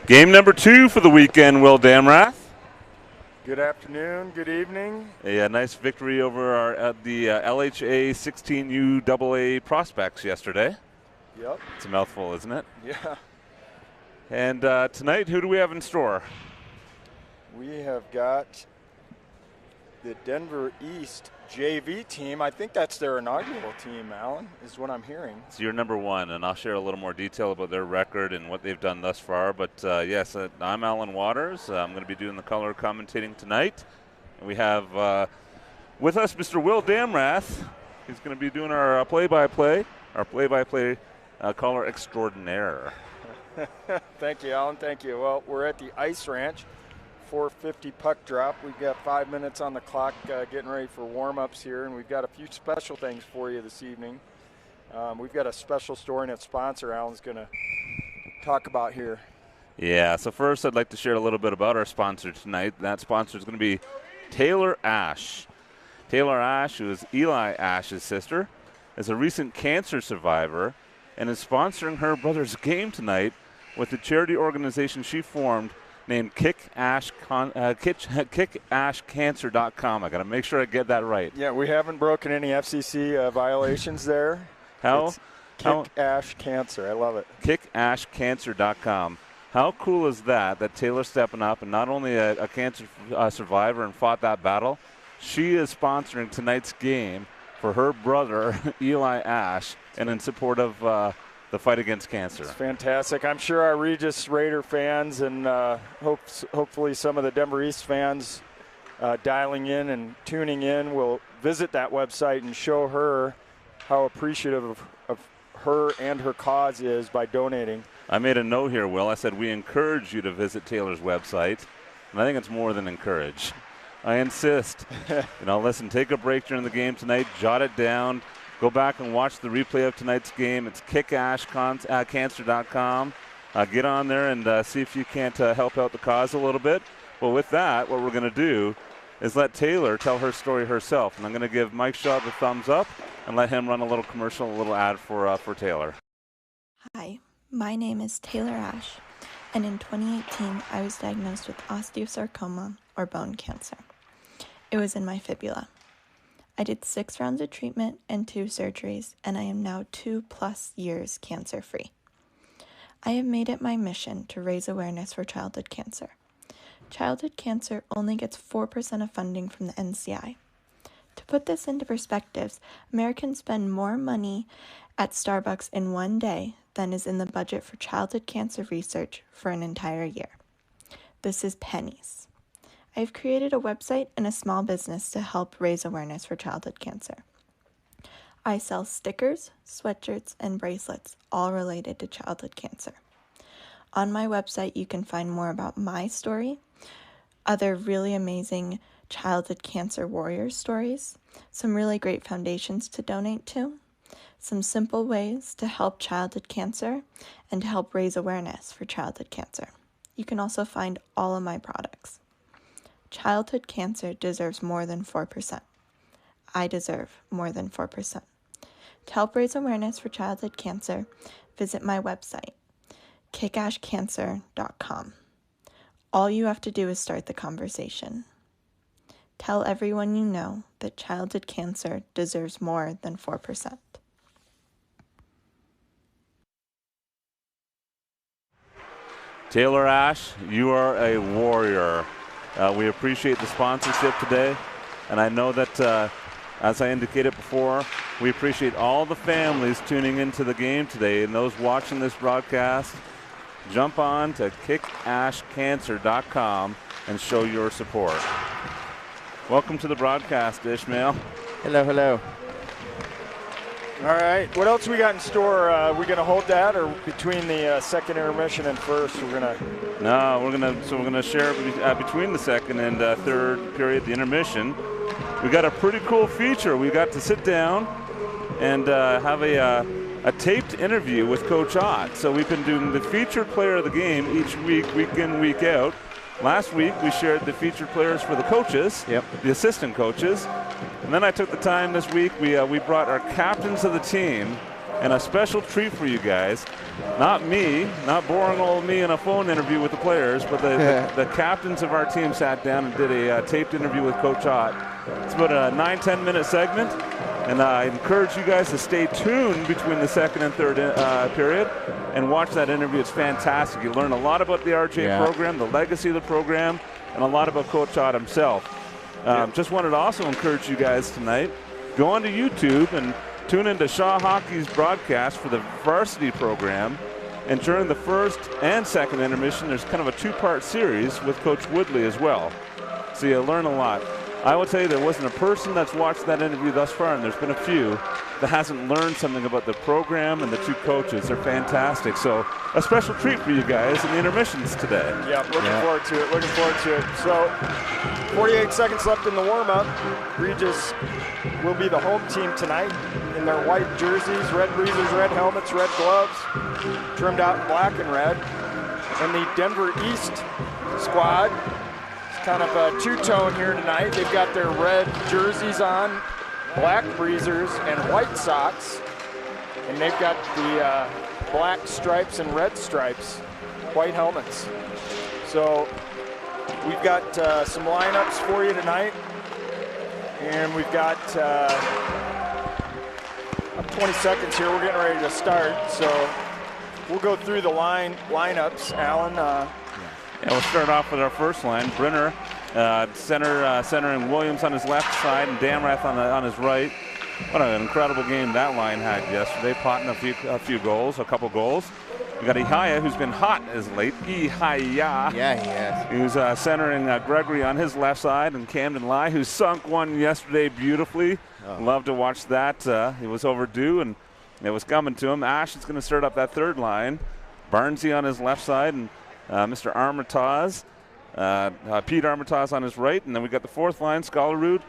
Game number 2 for the weekend, Will Damrath. Good afternoon, good evening. A nice victory over the LHA 16U AA prospects yesterday. Yep. It's a mouthful, isn't it? Yeah. And tonight, who do we have in store? We have got the Denver East JV team. I think that's their inaugural team, Alan, is what I'm hearing. It's your number 1, and I'll share a little more detail about their record and what they've done thus far. But yes, I'm Alan Waters. I'm going to be doing the color commentating tonight. And we have with us Mr. Will Damrath. He's going to be doing our play-by-play color extraordinaire. Thank you, Alan. Thank you. Well, we're at the Ice Ranch. 4:50 puck drop. We've got 5 minutes on the clock getting ready for warm-ups here, and we've got a few special things for you this evening. We've got a special story and a sponsor Alan's going to talk about here. Yeah, so first I'd like to share a little bit about our sponsor tonight. That sponsor is going to be Taylor Ash. Taylor Ash, who is Eli Ash's sister, is a recent cancer survivor and is sponsoring her brother's game tonight with the charity organization she formed named kickashcancer.com. I got to make sure I get that right. Yeah, we haven't broken any FCC violations there. How? Kick Ash Cancer. I love it. Kickashcancer.com. How cool is that Taylor's stepping up and not only a cancer survivor and fought that battle, she is sponsoring tonight's game for her brother, Eli Ash, and in support of the fight against cancer. It's fantastic. I'm sure our Regis Raider fans and hopefully some of the Denver East fans dialing in and tuning in will visit that website and show her how appreciative of her and her cause is by donating. I made a note here, Will. I said we encourage you to visit Taylor's website, and I think it's more than encourage. I insist. Listen, take a break during the game tonight, jot it down. Go back and watch the replay of tonight's game. It's kickashcancer.com. Get on there and see if you can't help out the cause a little bit. Well, with that, what we're going to do is let Taylor tell her story herself. And I'm going to give Mike Shaw the thumbs up and let him run a little commercial, a little ad for Taylor. Hi, my name is Taylor Ash, and in 2018, I was diagnosed with osteosarcoma, or bone cancer. It was in my fibula. I did 6 rounds of treatment and 2 surgeries, and I am now 2+ years cancer-free. I have made it my mission to raise awareness for childhood cancer. Childhood cancer only gets 4% of funding from the NCI. To put this into perspective, Americans spend more money at Starbucks in one day than is in the budget for childhood cancer research for an entire year. This is pennies. I've created a website and a small business to help raise awareness for childhood cancer. I sell stickers, sweatshirts, and bracelets, all related to childhood cancer. On my website, you can find more about my story, other really amazing childhood cancer warrior stories, some really great foundations to donate to, some simple ways to help childhood cancer, and to help raise awareness for childhood cancer. You can also find all of my products. Childhood cancer deserves more than 4%. I deserve more than 4%. To help raise awareness for childhood cancer, visit my website, kickashcancer.com. All you have to do is start the conversation. Tell everyone you know that childhood cancer deserves more than 4%. Taylor Ash, you are a warrior. We appreciate the sponsorship today, and I know that, as I indicated before, we appreciate all the families tuning into the game today, and those watching this broadcast. Jump on to kickashcancer.com and show your support. Welcome to the broadcast, Ishmael. Hello, hello. All right, what else we got in store? We going to hold that, or between the second intermission and first, we're going to? No, we're going to share between the second and third period, the intermission. We got a pretty cool feature. We got to sit down and have a taped interview with Coach Ott. So we've been doing the featured player of the game each week, week in, week out. Last week, we shared the featured players for the coaches, the assistant coaches. And then I took the time this week, we brought our captains of the team and a special treat for you guys. Not me, not boring old me in a phone interview with the players, but the captains of our team sat down and did a taped interview with Coach Ott. It's about a 9-10 minute segment, and I encourage you guys to stay tuned between the second and third period and watch that interview. It's fantastic. You learn a lot about the RJ program, the legacy of the program, and a lot about Coach Ott himself. Just wanted to also encourage you guys tonight, go onto YouTube and tune into Shaw Hockey's broadcast for the varsity program. And during the first and second intermission, there's kind of a two-part series with Coach Woodley as well. So you learn a lot. I will tell you, there wasn't a person that's watched that interview thus far, and there's been a few, that hasn't learned something about the program and the two coaches. They're fantastic. So a special treat for you guys in the intermissions today. Yeah, looking forward to it, looking forward to it. So 48 seconds left in the warm-up. Regis will be the home team tonight in their white jerseys, red breezers, red helmets, red gloves, trimmed out in black and red. And the Denver East squad, kind of a two-tone here tonight. They've got their red jerseys on, black breezers, and white socks. And they've got the black stripes and red stripes, white helmets. So we've got some lineups for you tonight. And we've got 20 seconds here. We're getting ready to start. So we'll go through the lineups, Alan. Yeah, we'll start off with our first line. Brenner, centering Williams on his left side and Damrath on his right. What an incredible game that line had yesterday, potting a few goals, a couple goals. We got Ihaya, who's been hot as late. Ihaya. Yeah, he has. Who's centering Gregory on his left side, and Camden Lai, who sunk one yesterday beautifully. Love to watch that. It was overdue, and it was coming to him. Ash is going to start up that third line. Barnesy on his left side, and Mr. Armitage, Pete Armitage on his right. And then we got the fourth line, Scholarud,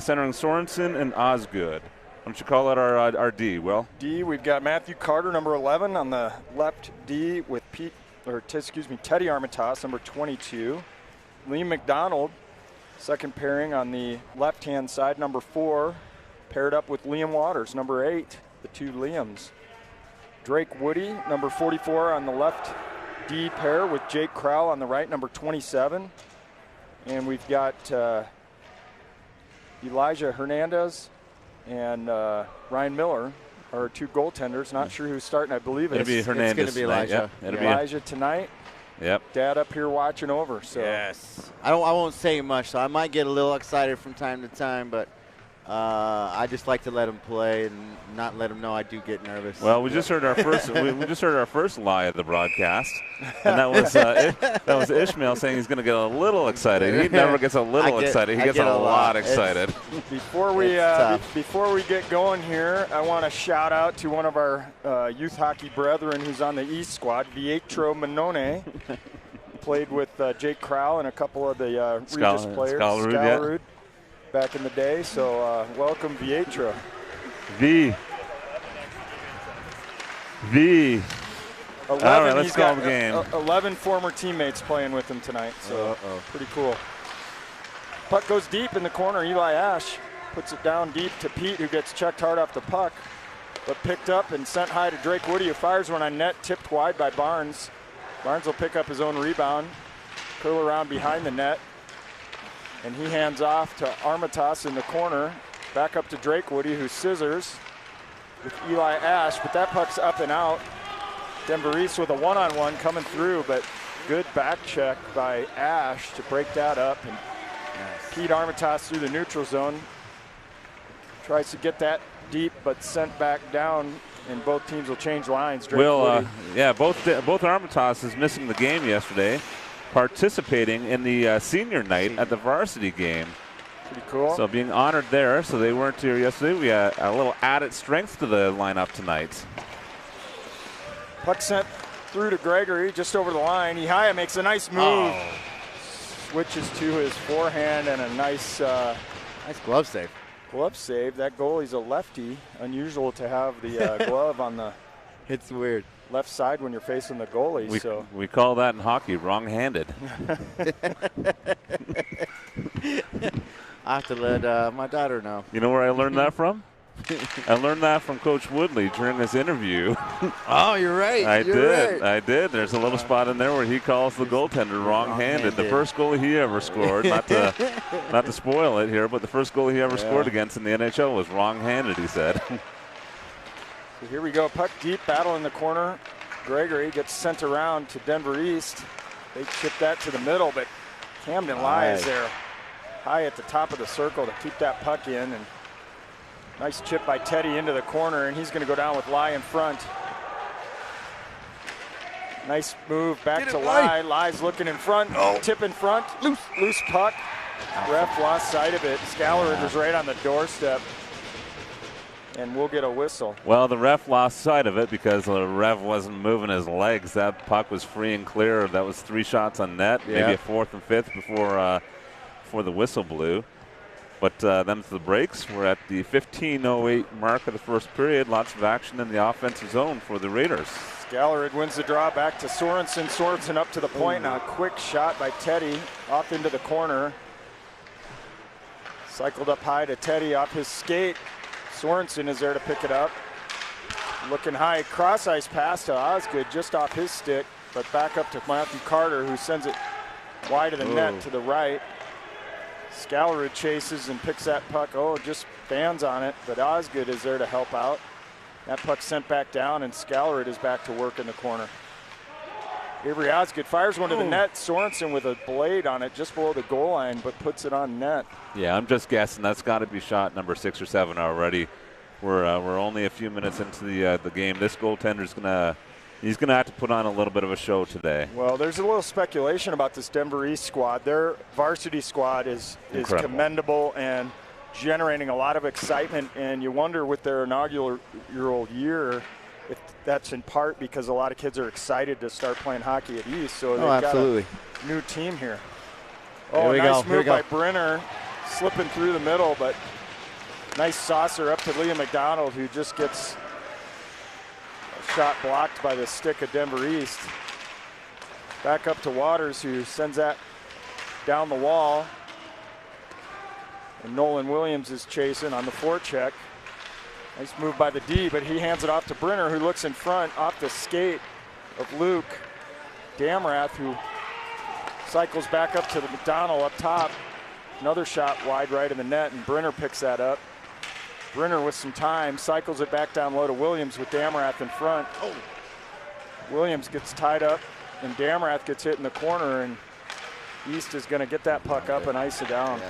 centering Sorensen and Osgood. Why don't you call out our D, Will? D, we've got Matthew Carter, number 11, on the left D with Teddy Armitage, number 22. Liam McDonald, second pairing on the left-hand side, number 4, paired up with Liam Waters, number 8, the two Liams. Drake Woody, number 44, on the left D pair with Jake Crowell on the right, number 27. And we've got Elijah Hernandez and Ryan Miller, our two goaltenders. Not sure who's starting. I believe it's going to be Elijah. Yep. Elijah tonight. Yep. Dad up here watching over. So yes. I won't say much. So I might get a little excited from time to time, but I just like to let him play and not let him know I do get nervous. Well, we just heard our first we just heard our first lie of the broadcast, and that was Ishmael saying he's going to get a little excited. He never gets a little excited. He gets a lot excited. Before we get going here, I want to shout out to one of our youth hockey brethren who's on the East squad, Vietro Manone. Played with Jake Crowell and a couple of the Regis players. Scholarud. Back in the day, so welcome Vietro. V. 11, all right, let's call the game. 11 former teammates playing with him tonight, so pretty cool. Puck goes deep in the corner. Eli Ash puts it down deep to Pete, who gets checked hard off the puck, but picked up and sent high to Drake Woody, who fires one on net, tipped wide by Barnes. Barnes will pick up his own rebound, curl around behind the net, and he hands off to Armitage in the corner, back up to Drake Woody, who scissors with Eli Ash, but that puck's up and out. Denver East with a one-on-one coming through, but good back check by Ash to break that up. And Pete Armitage through the neutral zone. Tries to get that deep, but sent back down, and both teams will change lines. Drake Woody. Both Armitage is missing the game yesterday, participating in the senior night at the varsity game. Pretty cool. So being honored there. So they weren't here yesterday. We had a little added strength to the lineup tonight. Puck sent through to Gregory, just over the line. Ihaya makes a nice move. Switches to his forehand and a nice glove save. Glove save. That goalie's a lefty. Unusual to have the glove on the it's weird. left side when you're facing the goalie. We call that in hockey wrong-handed. I have to let my daughter know. You know where I learned that from? I learned that from Coach Woodley during his interview. Oh, you're right. I did. There's a little spot in there where he calls the goaltender wrong-handed. The first goal he ever scored, not to spoil it here, but the first goal he ever scored against in the NHL was wrong-handed, he said. So here we go, puck deep, battle in the corner. Gregory gets sent around to Denver East. They chip that to the middle, but Camden lies there high at the top of the circle to keep that puck in. And nice chip by Teddy into the corner, and he's going to go down with Lai in front. Nice move back to Lai. Lai's looking in front, tip in front, loose puck. Ref lost sight of it. Scalarid was right on the doorstep, and we'll get a whistle. Well, the ref lost sight of it because the ref wasn't moving his legs. That puck was free and clear. That was 3 shots on net, maybe a 4th and 5th before the whistle blew. But then to the breaks. We're at the 15:08 mark of the first period. Lots of action in the offensive zone for the Raiders. Scalarid wins the draw back to Sorensen. Sorensen up to the point. Now a quick shot by Teddy off into the corner. Cycled up high to Teddy off his skate. Sorensen is there to pick it up. Looking high, cross ice pass to Osgood just off his stick, but back up to Matthew Carter, who sends it wide of the net to the right. Scalarid chases and picks that puck. Just bands on it, but Osgood is there to help out. That puck sent back down, and Scalarid is back to work in the corner. Avery Osgood fires one to the net. Sorensen with a blade on it just below the goal line, but puts it on net. Yeah, I'm just guessing that's got to be shot number 6 or 7 already. We're only a few minutes into the game. This goaltender's he's gonna have to put on a little bit of a show today. Well, there's a little speculation about this Denver East squad. Their varsity squad is commendable and generating a lot of excitement, and you wonder with their inaugural year if that's in part because a lot of kids are excited to start playing hockey at East. So they've got a new team here. Nice move by Brenner, slipping through the middle, but nice saucer up to Liam McDonald, who just gets a shot blocked by the stick of Denver East. Back up to Waters, who sends that down the wall. And Nolan Williams is chasing on the forecheck. Nice move by the D, but he hands it off to Brenner, who looks in front off the skate of Luke Damrath, who cycles back up to the McDonald up top. Another shot wide right in the net, and Brenner picks that up. Brenner with some time, cycles it back down low to Williams with Damrath in front. Williams gets tied up, and Damrath gets hit in the corner, and East is going to get that puck up and ice it down.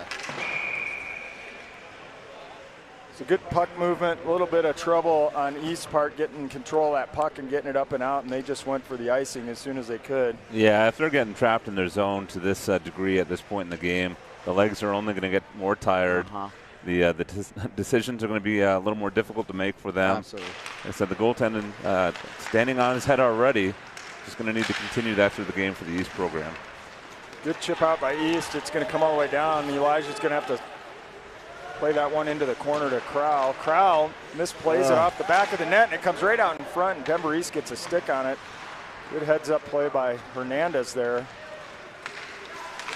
It's a good puck movement, a little bit of trouble on East's part getting control of that puck and getting it up and out, and they just went for the icing as soon as they could. Yeah, if they're getting trapped in their zone to this degree at this point in the game, the legs are only going to get more tired. The decisions are going to be a little more difficult to make for them. Absolutely. I said the goaltending standing on his head already. Just going to need to continue that through the game for the East program. Good chip out by East. It's going to come all the way down. Elijah's going to have to play that one into the corner to Crowell. Crowell misplays it off the back of the net, and it comes right out in front, and Denver East gets a stick on it. Good heads-up play by Hernandez there.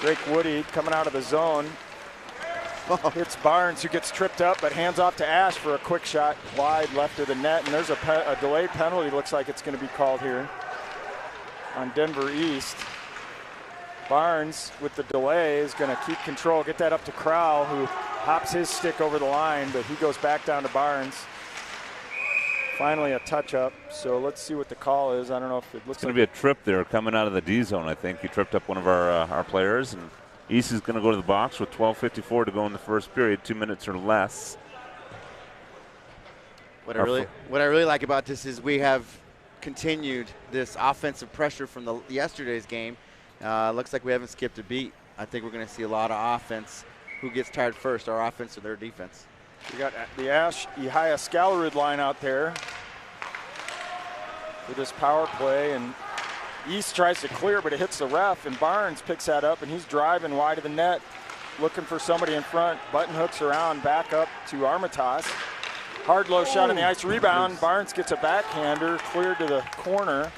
Drake Woody coming out of the zone. Hits Barnes, who gets tripped up, but hands off to Ash for a quick shot wide left of the net, and there's a delayed penalty. Looks like it's going to be called here on Denver East. Barnes, with the delay, is going to keep control, get that up to Crowell, who hops his stick over the line, but he goes back down to Barnes. Finally a touch-up, so let's see what the call is. I don't know if it looks it's going to be a trip there coming out of the D zone, I think. He tripped up one of our players, and East is going to go to the box with 12:54 to go in the first period, 2 minutes or less. What I really like about this is we have continued this offensive pressure from yesterday's game. Looks like we haven't skipped a beat. I think we're going to see a lot of offense. Who gets tired first, our offense or their defense? We got the Ash Ihia Scalarid line out there for this power play, and East tries to clear, but it hits the ref, and Barnes picks that up, and he's driving wide of the net, looking for somebody in front. Button hooks around, back up to Armitage. Hard low shot on the ice, rebound. Barnes gets a backhander, cleared to the corner.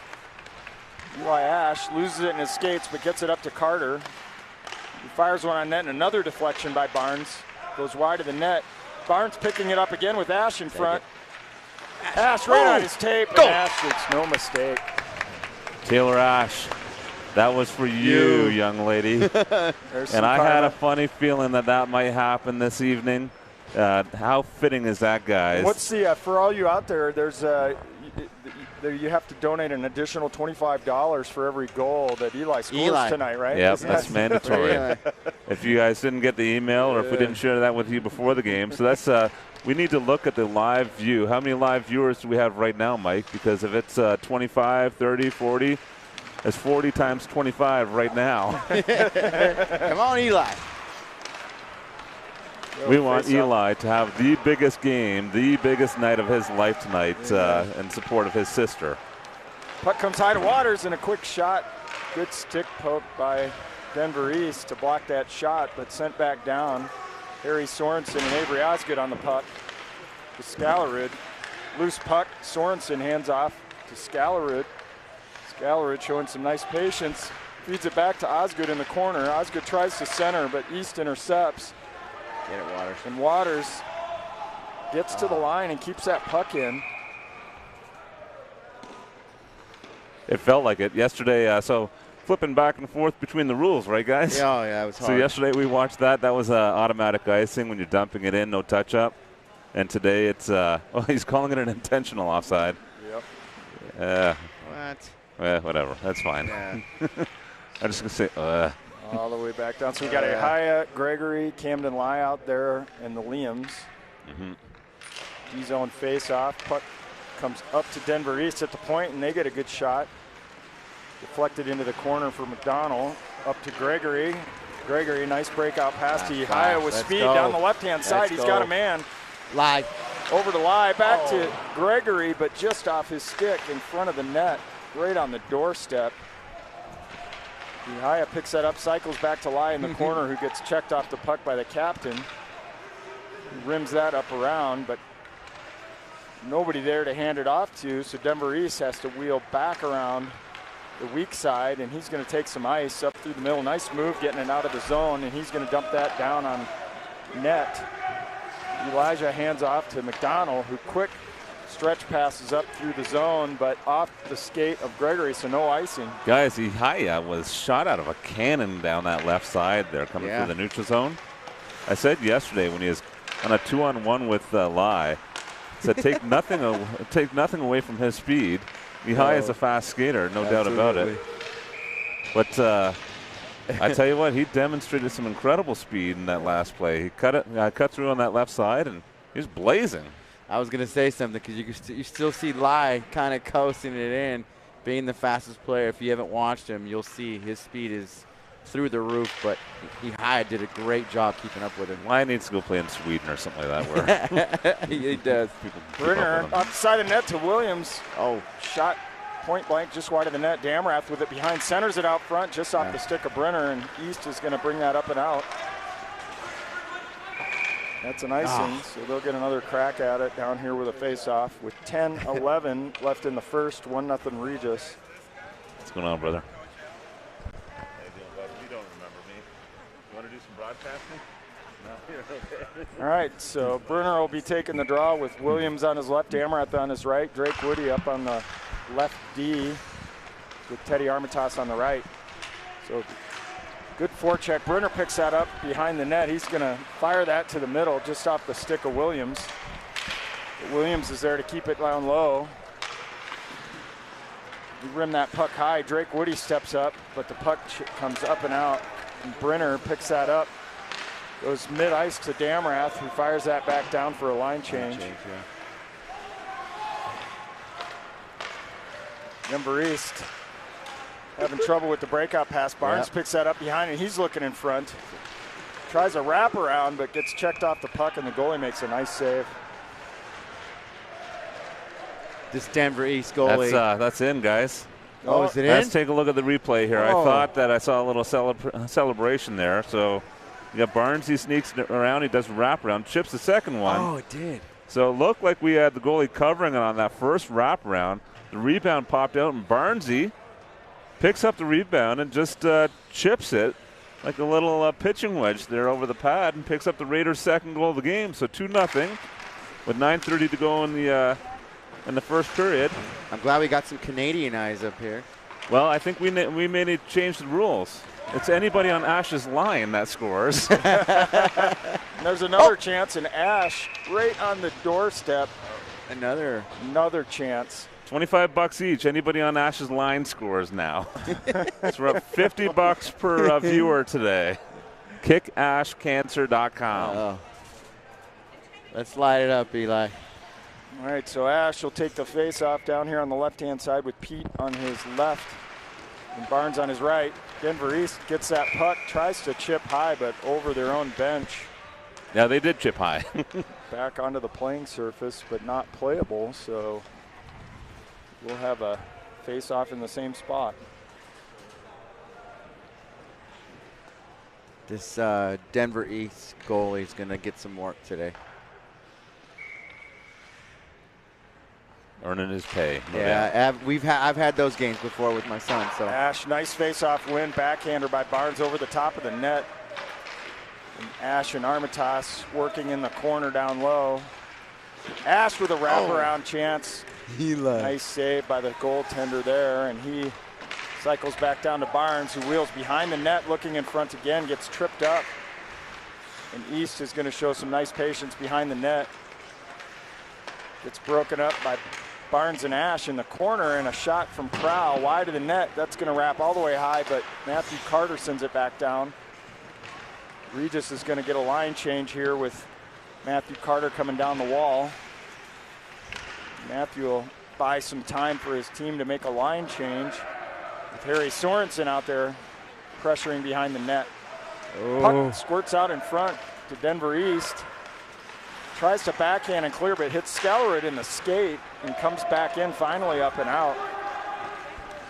Eli Ash loses it in his skates, but gets it up to Carter. He fires one on net, and another deflection by Barnes. Goes wide of the net. Barnes picking it up again with Ash in front. Ash right on his tape. And Ash makes no mistake. Taylor Ash, that was for you, young lady. And I had a funny feeling that might happen this evening. How fitting is that, guys? What's the for all you out there? There's you have to donate an additional $25 for every goal that Eli scores tonight, right? Yep, that's mandatory. If you guys didn't get the email, or if we didn't share that with you before the game, so that's we need to look at the live view. How many live viewers do we have right now, Mike? Because if it's 25, 30, 40, it's 40 times 25 right now. Come on, Eli. We want Eli to have the biggest game, the biggest night of his life tonight in support of his sister. Puck comes high to Waters and a quick shot. Good stick poke by Denver East to block that shot, but sent back down. Harry Sorensen and Avery Osgood on the puck to Scalarud. Loose puck, Sorensen hands off to Scalarud. Scalarud showing some nice patience. Feeds it back to Osgood in the corner. Osgood tries to center, but East intercepts. Get it, Waters. And Waters gets to the line and keeps that puck in. It felt like it yesterday. So flipping back and forth between the rules, right, guys? Yeah, it was hard. So yesterday we watched that. That was automatic icing when you're dumping it in, no touch-up. And today it's, he's calling it an intentional offside. Yep. What? Whatever. That's fine. Yeah. I'm just going to say, All the way back down. So we got a Hyatt, Gregory, Camden Lai out there, and the Liams. D-zone face-off. Puck comes up to Denver East at the point, and they get a good shot. Deflected into the corner for McDonald. Up to Gregory. Gregory, nice breakout pass to Hyatt with speed down the left-hand side. He's got a man. Lai. Over to Lai, back to Gregory, but just off his stick in front of the net, right on the doorstep. Haya picks that up, cycles back to Lai in the corner, who gets checked off the puck by the captain. He rims that up around, but nobody there to hand it off to, so Denver East has to wheel back around the weak side, and he's going to take some ice up through the middle. Nice move getting it out of the zone, and he's going to dump that down on net. Elijah hands off to McDonald, who quick stretch passes up through the zone, but off the skate of Gregory, so no icing. Guys, Ihaya was shot out of a cannon down that left side there, coming through the neutral zone. I said yesterday when he was on a 2-on-1 with Lai, I said take nothing away from his speed. Ihaya is a fast skater, no doubt about it. But I tell you what, he demonstrated some incredible speed in that last play. He cut through on that left side, and he was blazing. I was going to say something because you still see Lai kind of coasting it in, being the fastest player. If you haven't watched him, you'll see his speed is through the roof, but Ihaya did a great job keeping up with him. Lai needs to go play in Sweden or something like that. Where He does. Brenner off the side of the net to Williams. Oh, shot point blank just wide of the net. Damrath with it behind, centers it out front just off the stick of Brenner, and East is going to bring that up and out. That's an icing, so they'll get another crack at it down here with a face-off with 10-11 left in the first, 1-0 Regis. What's going on, brother? How you doing, buddy? You don't remember me. You want to do some broadcasting? No, you're okay. All right, so Brunner will be taking the draw with Williams on his left, Damrath on his right, Drake Woody up on the left D with Teddy Armitage on the right. So good forecheck. Brunner picks that up behind the net. He's going to fire that to the middle just off the stick of Williams. But Williams is there to keep it down low. He rimmed that puck high. Drake Woody steps up, but the puck comes up and out. And Brenner picks that up. Goes mid-ice to Damrath, who fires that back down for a line change. Denver East having trouble with the breakout pass. Barnes picks that up behind, and he's looking in front. Tries a wraparound, but gets checked off the puck, and the goalie makes a nice save. This Denver East goalie. That's in, guys. Oh, is it in? Let's take a look at the replay here. I thought that I saw a little celebration there. So you got Barnes, he sneaks around, he does a wraparound, chips the second one. Oh, it did. So it looked like we had the goalie covering it on that first wraparound. The rebound popped out, and Barnesy picks up the rebound and just chips it like a little pitching wedge there over the pad and picks up the Raiders' second goal of the game. So 2-0 with 9:30 to go in the first period. I'm glad we got some Canadian eyes up here. Well, I think we may need to change the rules. It's anybody on Ash's line that scores. There's another chance, and Ash right on the doorstep. Another chance. $25 each. Anybody on Ash's line scores now. So we're up $50 per viewer today. KickAshCancer.com. Oh. Let's light it up, Eli. All right, so Ash will take the face-off down here on the left-hand side with Pete on his left and Barnes on his right. Denver East gets that puck, tries to chip high, but over their own bench. Yeah, they did chip high. Back onto the playing surface, but not playable, so we'll have a face-off in the same spot. This Denver East goalie is going to get some work today. Earning his pay. Yeah, I've had those games before with my son. So Ash, nice face-off win, backhander by Barnes over the top of the net. And Ash and Armitage working in the corner down low. Ash with a wraparound chance. Nice save by the goaltender there, and he cycles back down to Barnes, who wheels behind the net, looking in front again, gets tripped up. And East is going to show some nice patience behind the net. Gets broken up by Barnes and Ash in the corner, and a shot from Crowell wide of the net. That's going to wrap all the way high, but Matthew Carter sends it back down. Regis is going to get a line change here with Matthew Carter coming down the wall. Matthew will buy some time for his team to make a line change with Harry Sorensen out there pressuring behind the net. Puck squirts out in front to Denver East. Tries to backhand and clear, but hits Skellerit in the skate and comes back in finally up and out.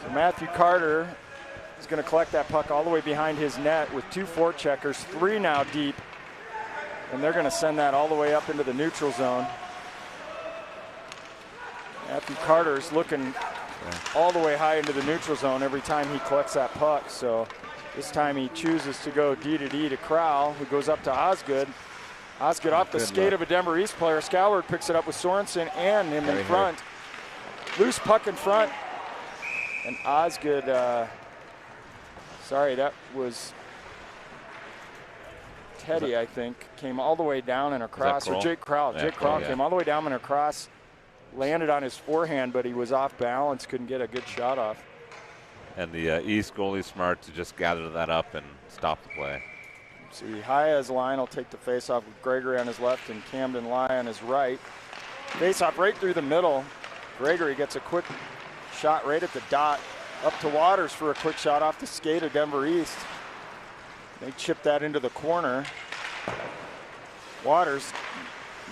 So Matthew Carter is going to collect that puck all the way behind his net with 2 forecheckers, 3 now deep. And they're going to send that all the way up into the neutral zone. Matthew Carter's looking all the way high into the neutral zone every time he collects that puck. So this time he chooses to go D to D to Crowell, who goes up to Osgood. Osgood off the skate of a Denver East player. Scallard picks it up with Sorensen and him in front. Loose puck in front. And Osgood, sorry, that was Teddy, I think, came all the way down and across. Or Jake Crowell. Jake Crowell came all the way down and across, landed on his forehand, but he was off balance, couldn't get a good shot off. And the East goalie smart to just gather that up and stop the play. So Ihaya's line will take the faceoff with Gregory on his left and Camden Lai on his right. Faceoff right through the middle. Gregory gets a quick shot right at the dot. Up to Waters for a quick shot off the skate of Denver East. They chip that into the corner. Waters,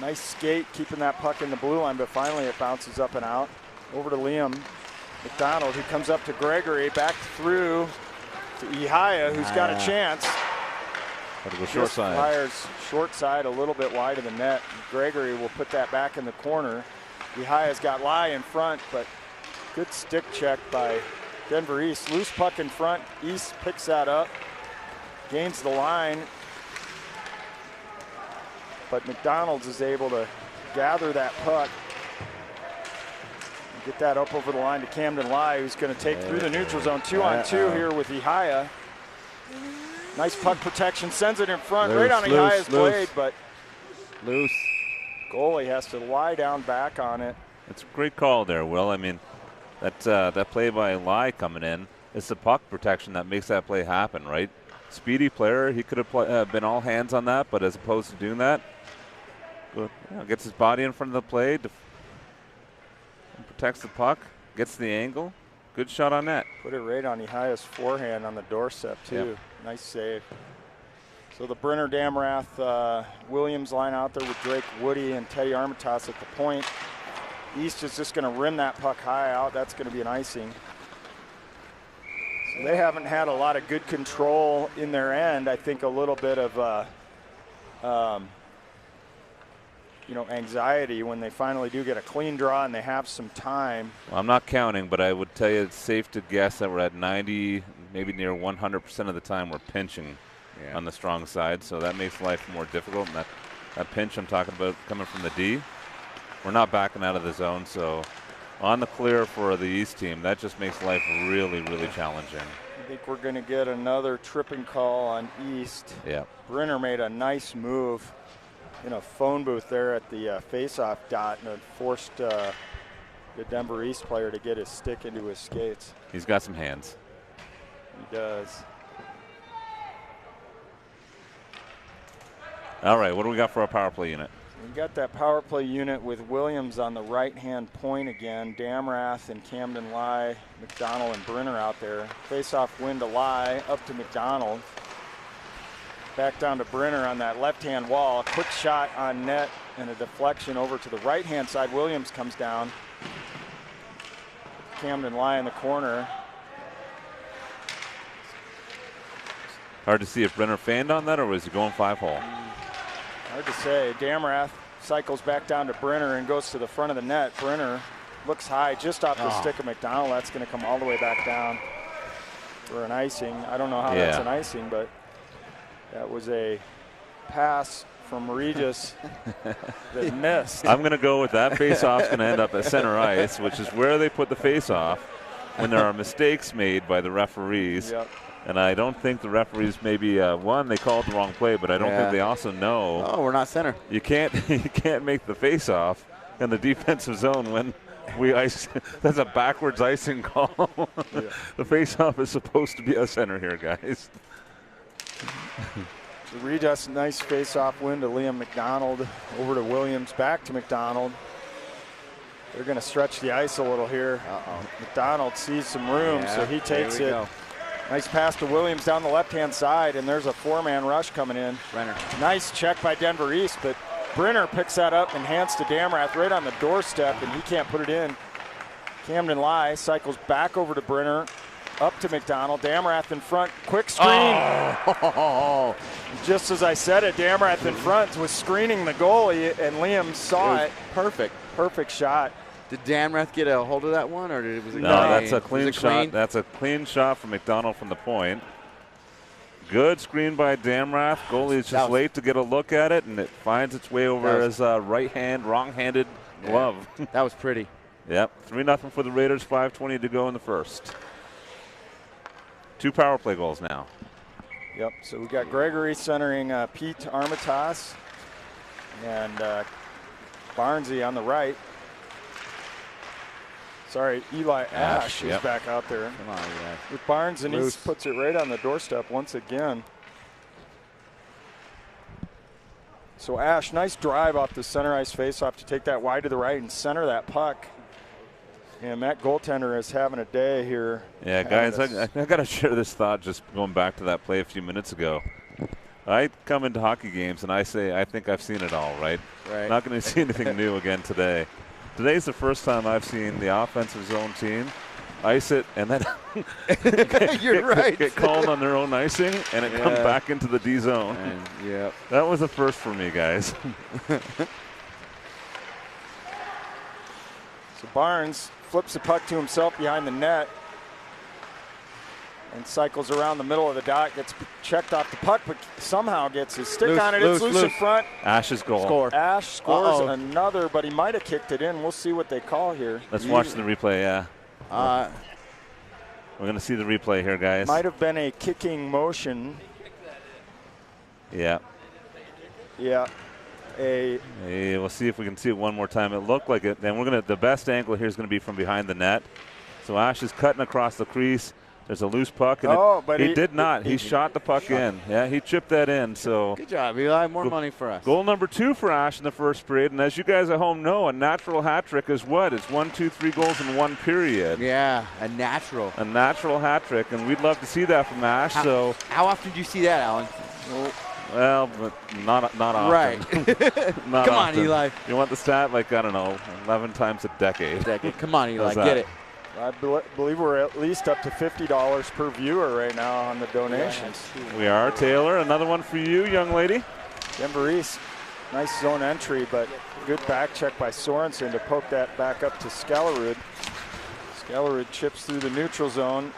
nice skate, keeping that puck in the blue line, but finally it bounces up and out. Over to Liam McDonald, who comes up to Gregory, back through to Ihaya, who's got a chance. Got to go short side. Fires short side, a little bit wide of the net. Gregory will put that back in the corner. Ihaya's got Lai in front, but good stick check by Denver East. Loose puck in front. East picks that up, gains the line, but McDonald's is able to gather that puck and get that up over the line to Camden Lai, who's going to take through the neutral zone. 2-on-2 here with Ihaya. Nice puck protection, sends it in front, right on Ihaya's blade, but loose. Goalie has to lie down back on it. It's a great call there, Will. I mean, that play by Lai coming in, it's the puck protection that makes that play happen, right? Speedy player, he could have been all hands on that, but as opposed to doing that, gets his body in front of the play, protects the puck, gets the angle. Good shot on net. Put it right on Ihaya's forehand on the doorstep, too. Yep. Nice save. So the Brenner Damrath Williams line out there with Drake Woody and Teddy Armitage at the point. East is just going to rim that puck high out. That's going to be an icing. So they haven't had a lot of good control in their end. I think a little bit of anxiety when they finally do get a clean draw and they have some time. Well, I'm not counting, but I would tell you it's safe to guess that we're at 90, maybe near 100% of the time we're pinching on the strong side, so that makes life more difficult. And that pinch I'm talking about coming from the D, we're not backing out of the zone, so on the clear for the East team, that just makes life really, really challenging. I think we're going to get another tripping call on East. Yeah. Brenner made a nice move in a phone booth there at the face-off dot, and it forced the Denver East player to get his stick into his skates. He's got some hands. He does. All right, what do we got for our power play unit? We got that power play unit with Williams on the right-hand point again. Damrath and Camden Lai, McDonald and Brenner out there. Face-off win to Lai, up to McDonald. Back down to Brenner on that left-hand wall. A quick shot on net and a deflection over to the right-hand side. Williams comes down. Camden Lai in the corner. Hard to see if Brenner fanned on that or was he going 5-hole? Hard to say. Damrath cycles back down to Brenner and goes to the front of the net. Brenner looks high just off the stick of McDonald. That's going to come all the way back down for an icing. I don't know how that's an icing, but that was a pass from Regis that missed. I'm going to go with that. Face-off's going to end up at center ice, which is where they put the face-off when there are mistakes made by the referees. Yep. And I don't think the referees maybe one, they called the wrong play, but I don't think they also know. Oh, we're not center. You can't make the face-off in the defensive zone when we ice. That's a backwards icing call. The face-off is supposed to be a center here, guys. Regis, nice face-off win to Liam McDonald. Over to Williams, back to McDonald. They're going to stretch the ice a little here. McDonald sees some room, so he takes it. Go. Nice pass to Williams down the left-hand side, and there's a four-man rush coming in. Brenner. Nice check by Denver East, but Brenner picks that up and hands to Damrath right on the doorstep, and he can't put it in. Camden Lai cycles back over to Brenner, up to McDonald. Damrath in front, quick screen. Oh. Just as I said it, Damrath in front was screening the goalie, and Liam saw it. Perfect. Perfect shot. Did Damrath get a hold of that one, or was it? No, that's a clean shot. That's a clean shot from McDonald from the point. Good screen by Damrath. Goalie is just late to get a look at it, and it finds its way over his wrong-handed glove. That was pretty. Yep, 3-0 for the Raiders, 5:20 to go in the first. 2 power play goals now. Yep, so we got Gregory centering Pete Armitage and Barnesy on the right. Sorry, Eli Ash is back out there. Come on, Eli. With Barnes, and he puts it right on the doorstep once again. So Ash, nice drive off the center ice faceoff to take that wide to the right and center that puck. And that goaltender is having a day here. Yeah, guys, I got to share this thought just going back to that play a few minutes ago. I come into hockey games and I say, I think I've seen it all, right? Not going to see anything new again today. Today's the first time I've seen the offensive zone team ice it and then get called on their own icing and it comes back into the D zone. That was a first for me, guys. So Barnes flips the puck to himself behind the net and cycles around the middle of the dot, gets checked off the puck, but somehow gets his stick on it. It's loose in front. Ash's goal. Ash scores another, but he might have kicked it in. We'll see what they call here. Let's watch the replay, We're going to see the replay here, guys. Might have been a kicking motion. Yeah. We'll see if we can see it one more time. It looked like it. And the best angle here is going to be from behind the net. So Ash is cutting across the crease. There's a loose puck, and but he did not. He shot the puck in. Yeah, he chipped that in. So good job, Eli. More money for us. Goal number 2 for Ash in the first period. And as you guys at home know, a natural hat trick is what? It's 1, 2, 3 goals in 1 period. Yeah, a natural hat trick, and we'd love to see that from Ash. How often do you see that, Alan? Well, but not often. Right. Come on, Eli. You want the stat? Like, I don't know, 11 times a decade. Come on, Eli. Get it. I believe we're at least up to $50 per viewer right now on the donations. We are. Taylor, another one for you, young lady. Denver East Nice zone entry, but good back check by Sorensen to poke that back up to Skellerud. Skellerud chips through the neutral zone,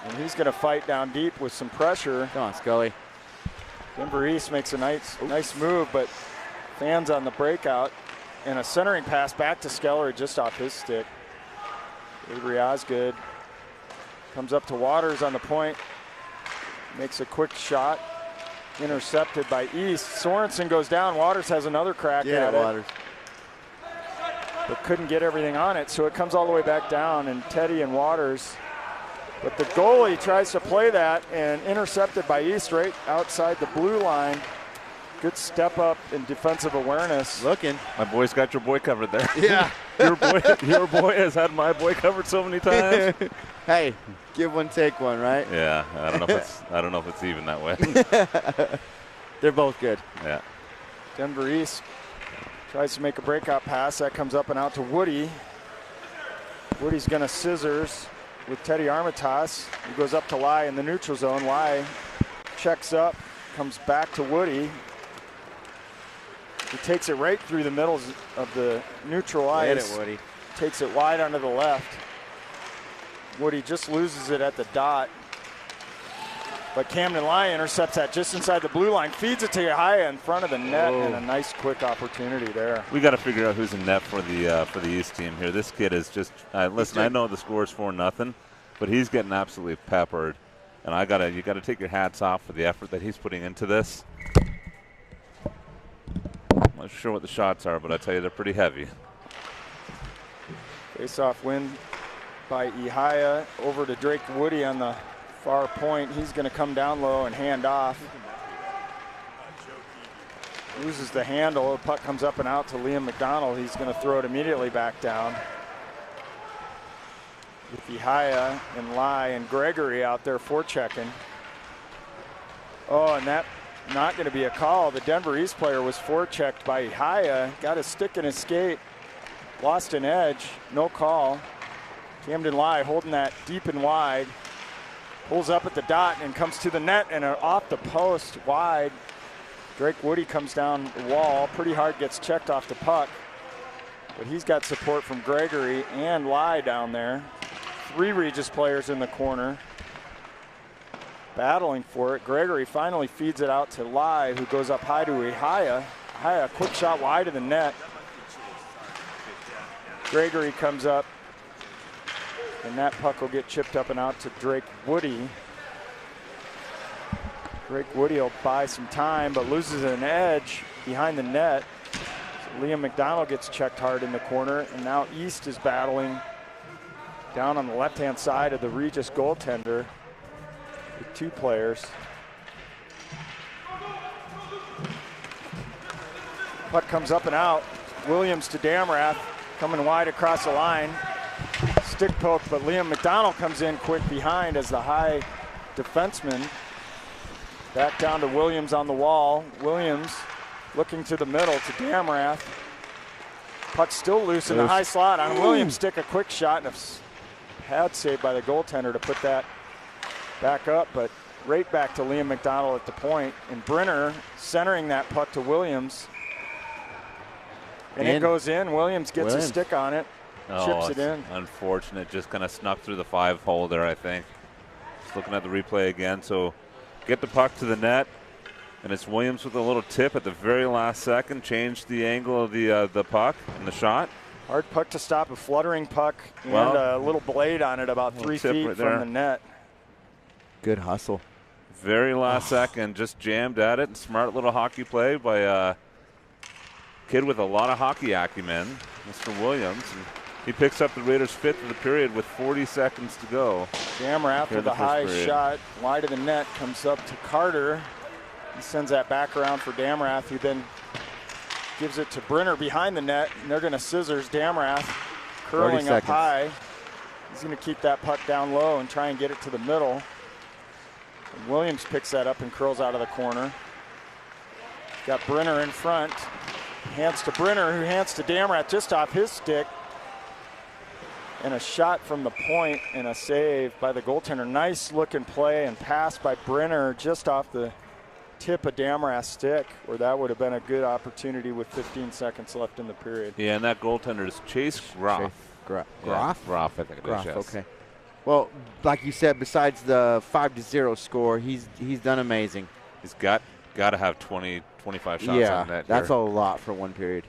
and he's going to fight down deep with some pressure. Come on, Scully. Denver East makes a nice move, but fans on the breakout, and a centering pass back to Skellerud just off his stick. Avery Osgood comes up to Waters on the point, makes a quick shot, intercepted by East. Sorensen goes down. Waters has another crack at it. Waters. But couldn't get everything on it, so it comes all the way back down, and Teddy and Waters. But the goalie tries to play that, and intercepted by East right outside the blue line. Good step up in defensive awareness. Looking. My boy's got your boy covered there. Yeah. your boy has had my boy covered so many times. Hey, give one, take one, right? Yeah, I don't know if it's even that way. They're both good. Yeah. Denver East tries to make a breakout pass. That comes up and out to Woody. Woody's going to scissors with Teddy Armitage. He goes up to Lai in the neutral zone. Lai checks up, comes back to Woody. He takes it right through the middle of the neutral ice. Hit it, Woody. Takes it wide onto the left. Woody just loses it at the dot. But Camden Lai intercepts that just inside the blue line, feeds it to Yahaya in front of the net, and a nice quick opportunity there. We got to figure out who's in net for the East team here. This kid is just listen. I know the score is 4-0, but he's getting absolutely peppered, and you gotta take your hats off for the effort that he's putting into this. I'm not sure what the shots are, but I tell you they're pretty heavy. Face-off win by Ihaya over to Drake Woody on the far point. He's going to come down low and hand off. Loses the handle. The puck comes up and out to Liam McDonald. He's going to throw it immediately back down. With Ihaya and Lai and Gregory out there forechecking. Oh, and that not going to be a call. The Denver East player was forechecked by Ihaya. Got a stick in his skate. Lost an edge. No call. Camden Lai holding that deep and wide. Pulls up at the dot and comes to the net and off the post wide. Drake Woody comes down the wall. Pretty hard, gets checked off the puck. But he's got support from Gregory and Lai down there. 3 Regis players in the corner battling for it. Gregory finally feeds it out to Lai, who goes up high to Ihaya. Ihaya, a quick shot wide of the net. Gregory comes up, and that puck will get chipped up and out to Drake Woody. Drake Woody will buy some time, but loses an edge behind the net. So Liam McDonald gets checked hard in the corner, and now East is battling down on the left-hand side of the Regis goaltender with 2 players. Puck comes up and out. Williams to Damrath, coming wide across the line. Stick poke, but Liam McDonald comes in quick behind as the high defenseman. Back down to Williams on the wall. Williams looking to the middle to Damrath. Puck still loose in the high slot on Williams. Stick a quick shot, and a pad save by the goaltender to put that back up, but right back to Liam McDonald at the point. And Brenner centering that puck to Williams. And it goes in. Williams gets a stick on it. Chips it in. Unfortunate, just kind of snuck through the 5-hole there, I think. Just looking at the replay again. So get the puck to the net, and it's Williams with a little tip at the very last second. Change the angle of the puck and the shot. Hard puck to stop, a fluttering puck, and a little blade on it about 3 feet right from the net. Good hustle. Very last second, just jammed at it, and smart little hockey play by a kid with a lot of hockey acumen, Mr. Williams. And he picks up the Raiders' 5th of the period with 40 seconds to go. Damrath with a high shot, wide of the net, comes up to Carter. He sends that back around for Damrath, who then gives it to Brenner behind the net, and they're going to scissors Damrath, curling up high. He's going to keep that puck down low and try and get it to the middle. And Williams picks that up and curls out of the corner. Got Brenner in front. Hands to Brenner, who hands to Damrath just off his stick. And a shot from the point and a save by the goaltender. Nice looking play and pass by Brenner just off the tip a Damarask stick, or that would have been a good opportunity with 15 seconds left in the period. Yeah, and that goaltender is Chase Groff. Groff? Groff, I think it is, yes. Okay. Well, like you said, besides the 5-0 score, he's done amazing. He's got to have 20, 25 shots on net. That's here. a lot for one period.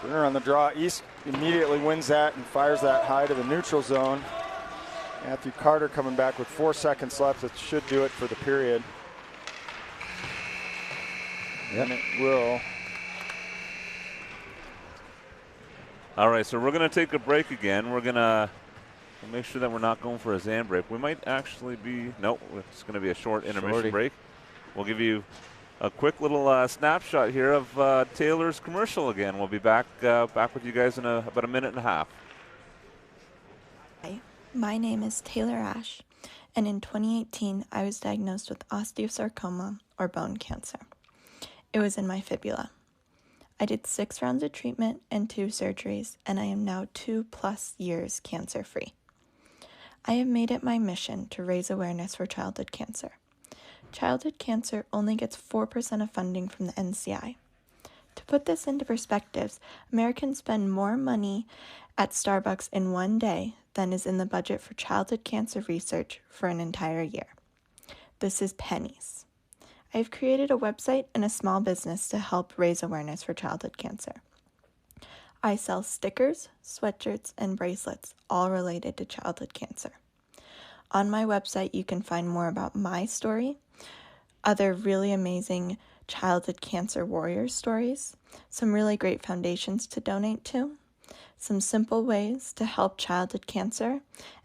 Brenner on the draw. East immediately wins that and fires that high to the neutral zone. Matthew Carter coming back with 4 seconds left. That should do it for the period. Yep. And it will. All right, so we're going to take a break again. We're going to make sure that we're not going for a Zan break. We might actually be, nope, it's going to be a short intermission break. We'll give you a quick little snapshot here of Taylor's commercial again. We'll be back with you guys in about a minute and a half. Hi, my name is Taylor Ash, and in 2018, I was diagnosed with osteosarcoma, or bone cancer. It was in my fibula. I did 6 rounds of treatment and 2 surgeries, and I am now 2+ years cancer-free. I have made it my mission to raise awareness for childhood cancer. Childhood cancer only gets 4% of funding from the NCI. To put this into perspective, Americans spend more money at Starbucks in one day than is in the budget for childhood cancer research for an entire year. This is pennies. I have created a website and a small business to help raise awareness for childhood cancer. I sell stickers, sweatshirts, and bracelets, all related to childhood cancer. On my website, you can find more about my story, other really amazing childhood cancer warrior stories, some really great foundations to donate to, some simple ways to help childhood cancer,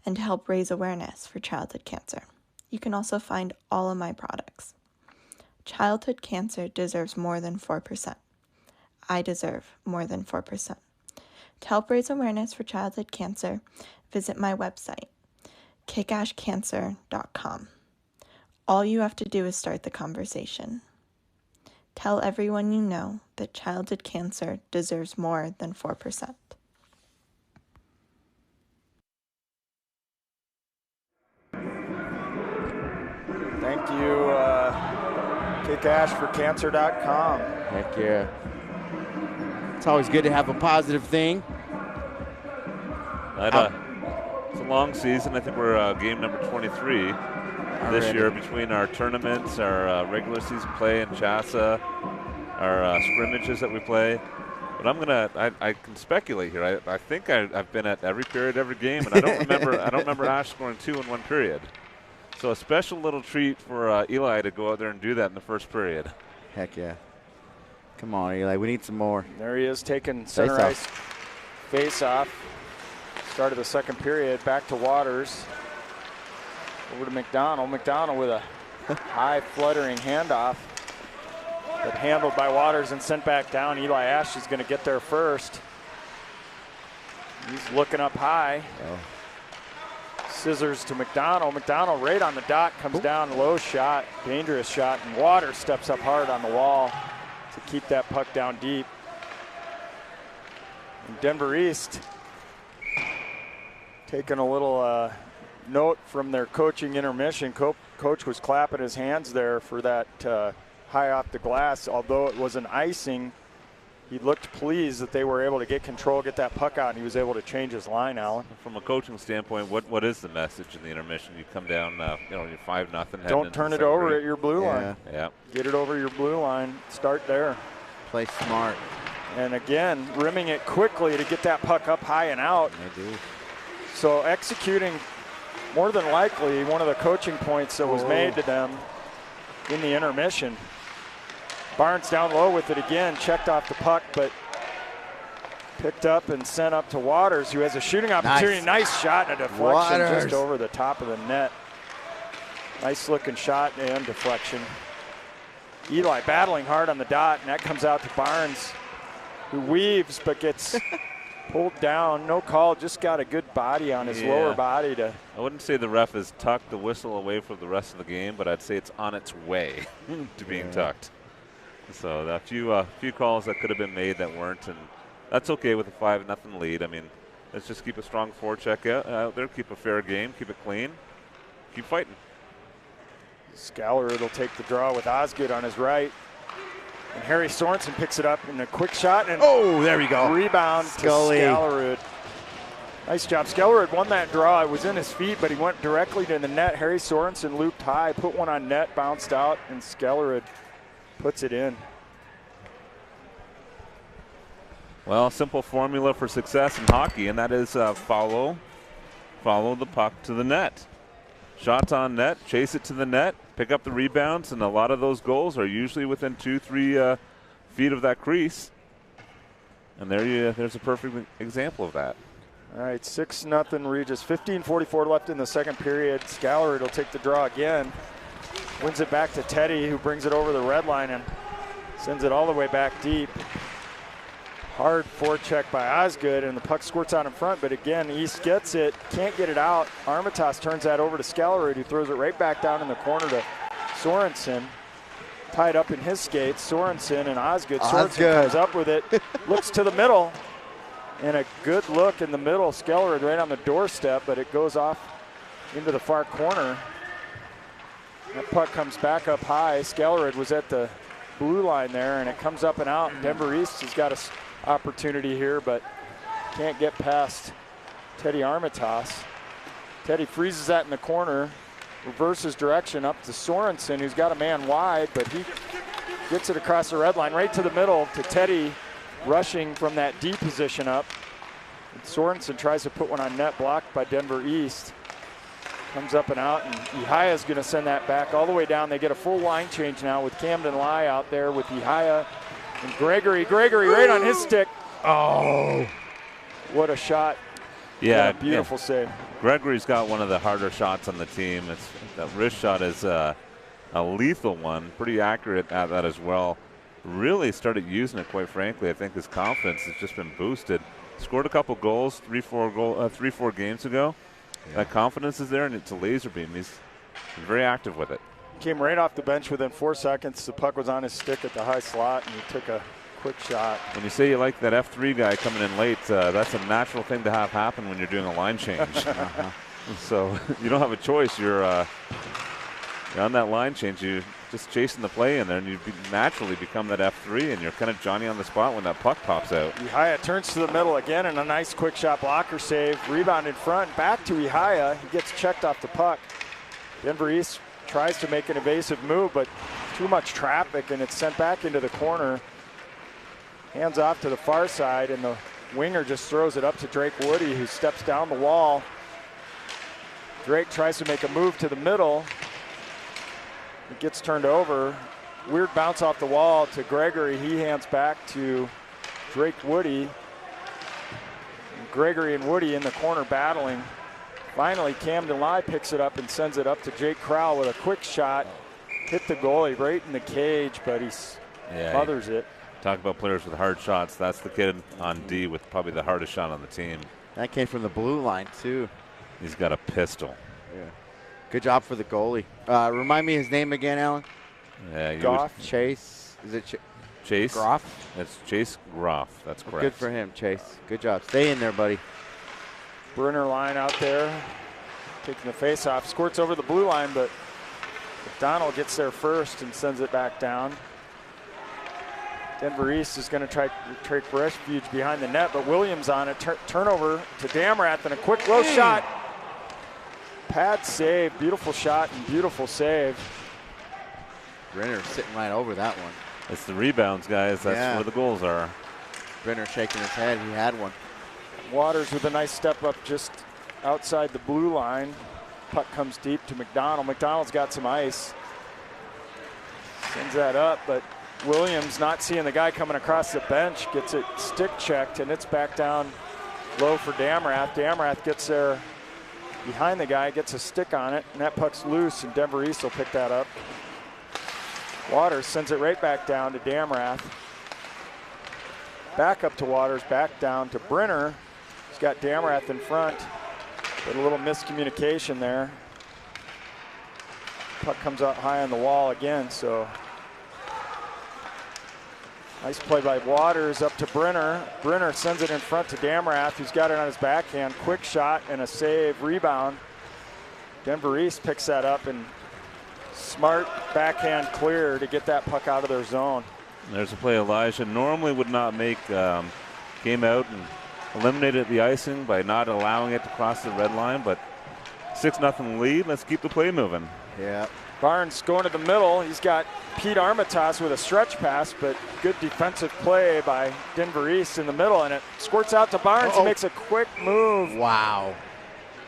and to help raise awareness for childhood cancer. You can also find all of my products. Childhood cancer deserves more than 4%. I deserve more than 4%. To help raise awareness for childhood cancer, visit my website, kickashcancer.com. All you have to do is start the conversation. Tell everyone you know that childhood cancer deserves more than 4%. Thank you, kickashforcancer.com. Heck yeah. It's always good to have a positive thing. It's a long season. I think we're game number 23 this year between our tournaments, our regular season play in Chassa, our scrimmages that we play. But I can speculate here. I think I've been at every period, every game, and I don't remember Ash scoring 2 in one period. So a special little treat for Eli to go out there and do that in the first period. Heck yeah. Come on, Eli. We need some more. There he is taking center ice face off. Start of the second period. Back to Waters. Over to McDonald. McDonald with a high fluttering handoff. But handled by Waters and sent back down. Eli Ash is going to get there first. He's looking up high. Oh. Scissors to McDonald. McDonald right on the dot, comes down, low shot, dangerous shot, and Waters steps up hard on the wall to keep that puck down deep. And Denver East taking a little note from their coaching intermission. Coach was clapping his hands there for that high off the glass. Although it was an icing, he looked pleased that they were able to get control, get that puck out, and he was able to change his line, Alan. From a coaching standpoint, what is the message in the intermission? You come down, you're 5-0. Don't turn it over at your blue line. Yeah. Get it over your blue line. Start there. Play smart. And again, rimming it quickly to get that puck up high and out. They do. So executing, more than likely, one of the coaching points that was made to them in the intermission. Barnes down low with it again, checked off the puck, but picked up and sent up to Waters, who has a shooting opportunity. Nice shot and a deflection just over the top of the net. Nice looking shot and deflection. Eli battling hard on the dot, and that comes out to Barnes, who weaves but gets pulled down. No call, just got a good body on his lower body. I wouldn't say the ref has tucked the whistle away for the rest of the game, but I'd say it's on its way to being tucked. So a few calls that could have been made that weren't, and that's okay with a 5-0 lead. I mean, let's just keep a strong forecheck out there, keep a fair game, keep it clean, keep fighting. Scaller will take the draw with Osgood on his right. And Harry Sorensen picks it up in a quick shot. And oh, there we go. Rebound Scully. to Scalerud. Nice job. Scalerud won that draw. It was in his feet, but he went directly to the net. Harry Sorensen looped high, put one on net, bounced out, and Scalerud puts it in. Well, simple formula for success in hockey, and that is follow the puck to the net. Shots on net, chase it to the net, pick up the rebounds, and a lot of those goals are usually within 2-3 feet of that crease. And there's a perfect example of that. All right, 6-0 Regis. 15:44 left in the second period. Scalerud will take the draw again. Wins it back to Teddy, who brings it over the red line and sends it all the way back deep. Hard forecheck by Osgood, and the puck squirts out in front, but again, East gets it, can't get it out. Armitage turns that over to Scalerud, who throws it right back down in the corner to Sorensen. Tied up in his skates, Sorensen and Osgood. Sorensen comes up with it, looks to the middle, and a good look in the middle. Scalerud right on the doorstep, but it goes off into the far corner. That puck comes back up high. Scalerud was at the blue line there, and it comes up and out. Denver East has got a opportunity here, but can't get past Teddy Armitage. Teddy freezes that in the corner, reverses direction up to Sorensen, who's got a man wide, but he gets it across the red line right to the middle to Teddy, rushing from that D position up. And Sorensen tries to put one on net, blocked by Denver East. Comes up and out, and Ihaya is going to send that back all the way down. They get a full line change now with Camden Lai out there with Ihaya and Gregory. Gregory right on his stick. Oh, what a shot. Yeah, what a beautiful save. Gregory's got one of the harder shots on the team. That wrist shot is a lethal one, pretty accurate at that as well. Really started using it, quite frankly. I think his confidence has just been boosted. Scored a couple goals 3-4 games ago. Yeah. That confidence is there, and it's a laser beam. He's very active with it. Came right off the bench within 4 seconds. The puck was on his stick at the high slot, and he took a quick shot. When you say you like that F3 guy coming in late, that's a natural thing to have happen when you're doing a line change. So you don't have a choice. You're on that line change. You just chasing the play in there, and you naturally become that F3, and you're kind of Johnny on the spot when that puck pops out. Ihaya turns to the middle again, and a nice quick shot blocker save. Rebound in front, back to Ihaya. He gets checked off the puck. Denver East tries to make an evasive move, but too much traffic, and it's sent back into the corner. Hands off to the far side, and the winger just throws it up to Drake Woody, who steps down the wall. Drake tries to make a move to the middle. It gets turned over. Weird bounce off the wall to Gregory. He hands back to Drake Woody. And Gregory and Woody in the corner battling. Finally, Camden Lai picks it up and sends it up to Jake Crowell with a quick shot. Hit the goalie right in the cage, but he smothers it. Talk about players with hard shots. That's the kid on D with probably the hardest shot on the team. That came from the blue line, too. He's got a pistol. Yeah. Good job for the goalie. Remind me his name again, Alan. Yeah, Goff. Chase. Is it Chase? Groff? That's Chase Groff. That's correct. Good for him, Chase. Good job. Stay in there, buddy. Brunner line out there, taking the face off. Squirts over the blue line, but McDonald gets there first and sends it back down. Denver East is going to try to take refuge behind the net, but Williams on it. Turnover to Damrath and a quick low shot. Pad save, beautiful shot and beautiful save. Brenner sitting right over that one. It's the rebounds, guys. That's where the goals are. Brenner shaking his head. He had one. Waters with a nice step up just outside the blue line. Puck comes deep to McDonald. McDonald's got some ice. Sends that up, but Williams, not seeing the guy coming across the bench, gets it stick checked, and it's back down low for Damrath. Damrath gets there behind the guy, gets a stick on it, and that puck's loose, and Denver East will pick that up. Waters sends it right back down to Damrath. Back up to Waters, back down to Brenner. He's got Damrath in front, but a little miscommunication there. Puck comes out high on the wall again, so nice play by Waters up to Brenner. Brenner sends it in front to Damrath, who's got it on his backhand. Quick shot and a save, rebound. Denver East picks that up and Smart backhand clear to get that puck out of their zone. There's a play Elijah normally would not make. Came out and eliminated the icing by not allowing it to cross the red line, but 6-0 lead. Let's keep the play moving. Yeah. Barnes going to the middle. He's got Pete Armitage with a stretch pass, but good defensive play by Denver East in the middle, and it squirts out to Barnes. He makes a quick move. Wow.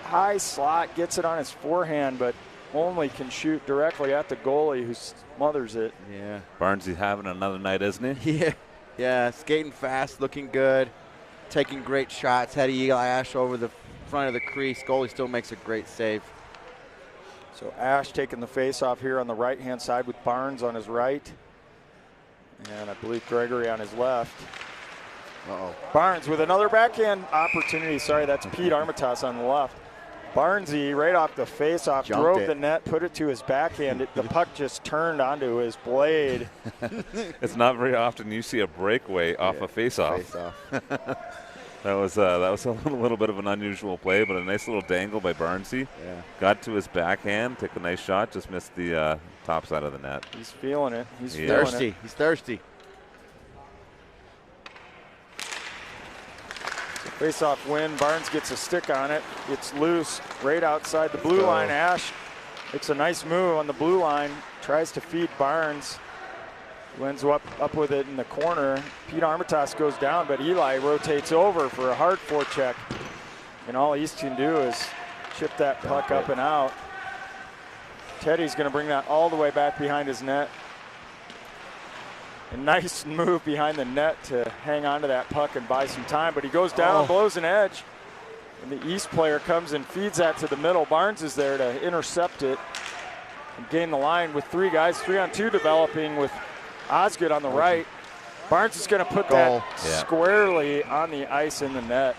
High slot, gets it on his forehand, but only can shoot directly at the goalie who smothers it. Yeah. Barnes, he's having another night, isn't he? Yeah. Yeah, skating fast, looking good, taking great shots. Had Eli Ash over the front of the crease. Goalie still makes a great save. So Ash taking the face-off here on the right-hand side with Barnes on his right. And I believe Gregory on his left. Uh-oh. Barnes with another backhand opportunity. Sorry, that's Pete Armitage on the left. Barnesy, right off the face-off, drove the net, put it to his backhand. The puck just turned onto his blade. It's not very often you see a breakaway off a face-off. That was a little bit of an unusual play, but a nice little dangle by Barnesy. Yeah. Got to his backhand, took a nice shot, just missed the top side of the net. He's feeling it. He's thirsty. It. He's thirsty. Face-off win. Barnes gets a stick on it. It's loose right outside the blue line. Ash makes a nice move on the blue line. Tries to feed Barnes. Who ends up with it in the corner. Pete Armitage goes down, but Eli rotates over for a hard forecheck. And all East can do is chip that puck up and out. Teddy's going to bring that all the way back behind his net. A nice move behind the net to hang on to that puck and buy some time, but he goes down and blows an edge. And the East player comes and feeds that to the middle. Barnes is there to intercept it and gain the line with three guys, 3-on-2 developing with Osgood on the right. Barnes is going to put that squarely on the ice in the net.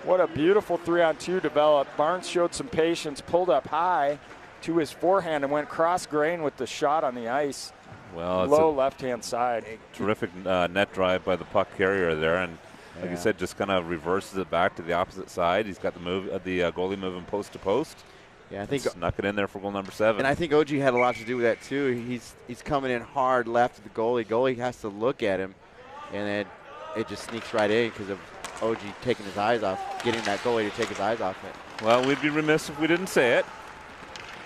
What a beautiful 3-on-2 develop. Barnes showed some patience, pulled up high to his forehand and went cross grain with the shot on the ice. Well, it's low left-hand side. Terrific net drive by the puck carrier there, and like you said, just kind of reverses it back to the opposite side. He's got the goalie moving post to post. Yeah, I think snuck it in there for goal number 7. And I think OG had a lot to do with that too. He's coming in hard left to the goalie. Goalie has to look at him, and it just sneaks right in because of OG taking his eyes off, getting that goalie to take his eyes off it. Well, we'd be remiss if we didn't say it.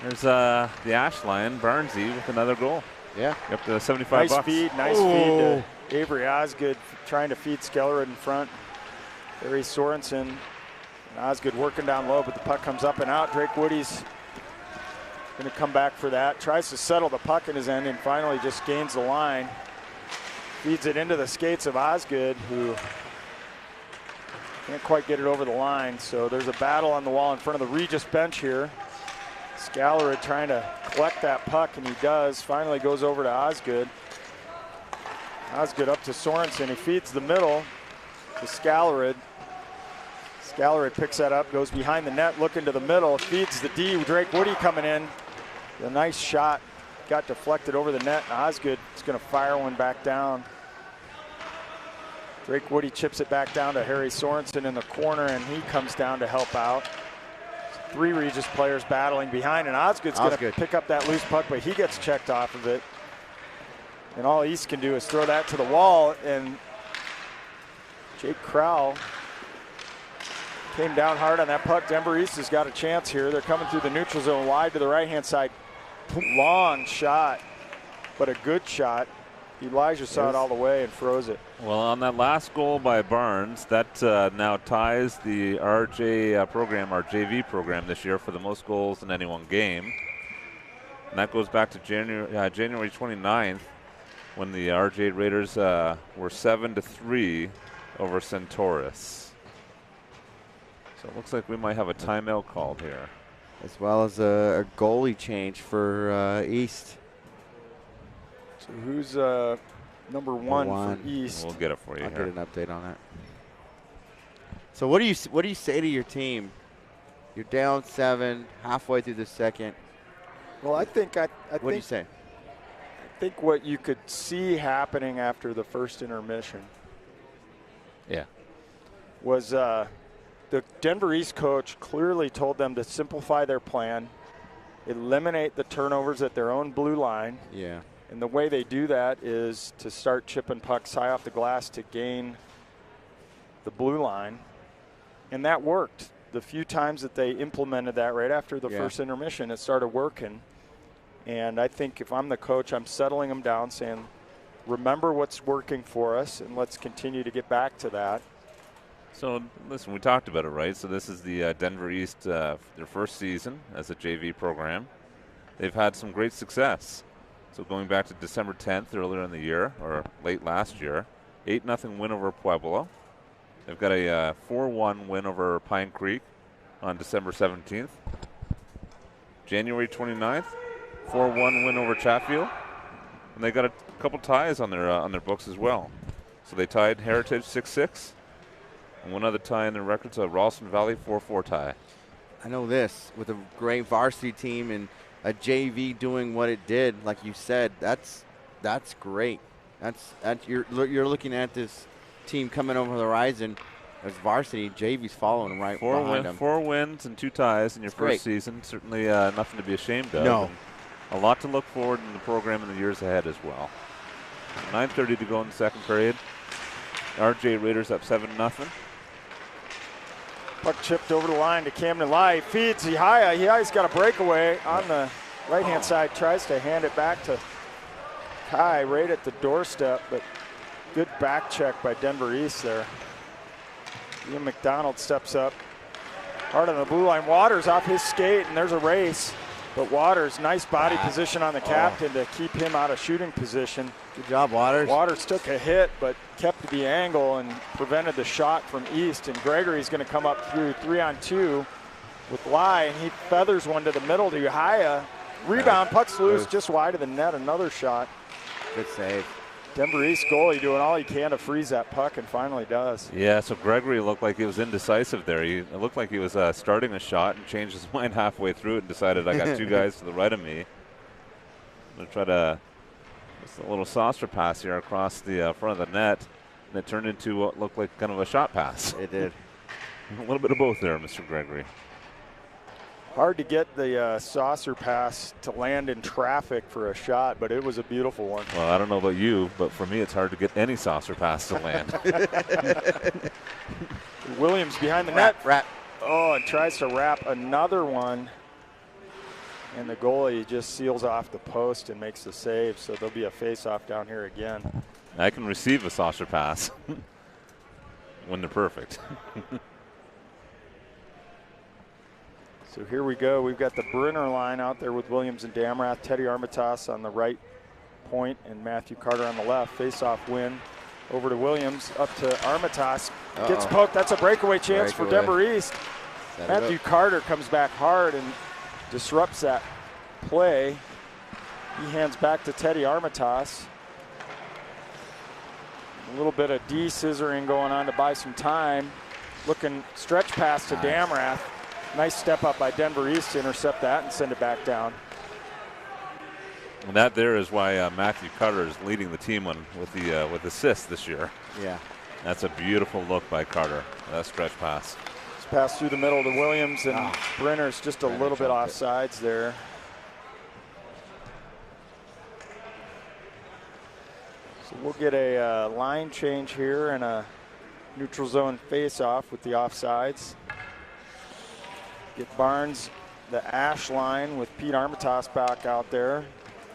There's the Ash line, Barnesy with another goal. Yeah. Up to 75 bucks. Nice feed to Avery Osgood trying to feed Skellerud in front. Barry Sorensen and Osgood working down low, but the puck comes up and out. Drake Woody's going to come back for that. Tries to settle the puck in his end and finally just gains the line. Feeds it into the skates of Osgood, who can't quite get it over the line. So there's a battle on the wall in front of the Regis bench here. Skellerud trying to collect that puck, and he does. Finally goes over to Osgood. Osgood up to Sorensen. He feeds the middle to Skellerud. Skellerud picks that up, goes behind the net, looking to the middle, feeds the D. Drake Woody coming in. A nice shot. Got deflected over the net. Osgood is going to fire one back down. Drake Woody chips it back down to Harry Sorensen in the corner, and he comes down to help out. 3 Regis players battling behind, and Osgood's going to pick up that loose puck, but he gets checked off of it. And all East can do is throw that to the wall, and Jake Crowell came down hard on that puck. Denver East has got a chance here. They're coming through the neutral zone wide to the right-hand side. Long shot, but a good shot. Elijah saw it all the way and froze it. Well, on that last goal by Barnes, that now ties the RJ program, our JV program this year for the most goals in any one game. And that goes back to January 29th when the RJ Raiders were 7-3 over Centaurus. So it looks like we might have a timeout called here. As well as a goalie change for East. So who's number one for East? We'll get it for you. I'll get an update on that. So what do you say to your team? You're down 7, halfway through the second. Well, I think what do you say? I think what you could see happening after the first intermission. Yeah. Was the Denver East coach clearly told them to simplify their plan, eliminate the turnovers at their own blue line. Yeah. And the way they do that is to start chipping pucks high off the glass to gain the blue line. And that worked. The few times that they implemented that right after the first intermission, it started working. And I think if I'm the coach, I'm settling them down, saying, remember what's working for us, and let's continue to get back to that. So, listen, we talked about it, right? So this is the Denver East, their first season as a JV program. They've had some great success. So going back to December 10th earlier in the year, or late last year, 8-0 win over Pueblo. They've got a 4-1 win over Pine Creek on December 17th. January 29th, 4-1 win over Chatfield. And they got a couple ties on their books as well. So they tied Heritage 6-6. And one other tie in their records, a Ralston Valley 4-4 tie. I know this, with a great varsity team and a JV doing what it did, like you said, that's great. That's you're looking at this team coming over the horizon as varsity. JV's following right behind them. 4 wins and 2 ties in your first season. Certainly nothing to be ashamed of. No. And a lot to look forward in the program in the years ahead as well. 9:30 to go in the second period. RJ Raiders up 7-0. Puck chipped over the line to Camden Lai. Feeds Ihaya. Ihaya's got a breakaway on the right-hand side. Tries to hand it back to Kai right at the doorstep, but good back check by Denver East there. Ian McDonald steps up. Hard on the blue line. Waters off his skate, and there's a race. But Waters, nice body position on the captain to keep him out of shooting position. Good job, Waters. Waters took a hit, but kept the angle and prevented the shot from East. And Gregory's going to come up through 3-on-2 with Lai, and he feathers one to the middle to Ihaya. Rebound, puck's loose, just wide of the net. Another shot. Good save. Denver East goalie doing all he can to freeze that puck, and finally does. Yeah, so Gregory looked like he was indecisive there. It looked like he was starting a shot and changed his mind halfway through it and decided, I got 2 guys to the right of me. I'm going to try to, just a little saucer pass here across the front of the net, and it turned into what looked like kind of a shot pass. It did. A little bit of both there, Mr. Gregory. Hard to get the saucer pass to land in traffic for a shot, but it was a beautiful one. Well, I don't know about you, but for me, it's hard to get any saucer pass to land. Williams behind the net. Wrap. Oh, and tries to wrap another one. And the goalie just seals off the post and makes the save, so there'll be a face-off down here again. I can receive a saucer pass when they're perfect. So here we go. We've got the Brenner line out there with Williams and Damrath. Teddy Armitage on the right point and Matthew Carter on the left. Face-off win over to Williams, up to Armitage. Gets poked. That's a breakaway chance for Denver East. Matthew Carter comes back hard and disrupts that play. He hands back to Teddy Armitage. A little bit of de-scissoring going on to buy some time. Looking stretch pass to Damrath. Nice step up by Denver East to intercept that and send it back down. And that there is why Matthew Carter is leading the team with assists this year. Yeah. That's a beautiful look by Carter, that stretch pass. It's passed through the middle to Williams, and Brenner's just a little bit offsides there. So we'll get a line change here and a neutral zone face-off with the offsides. Get Barnes, the Ash line with Pete Armitage back out there.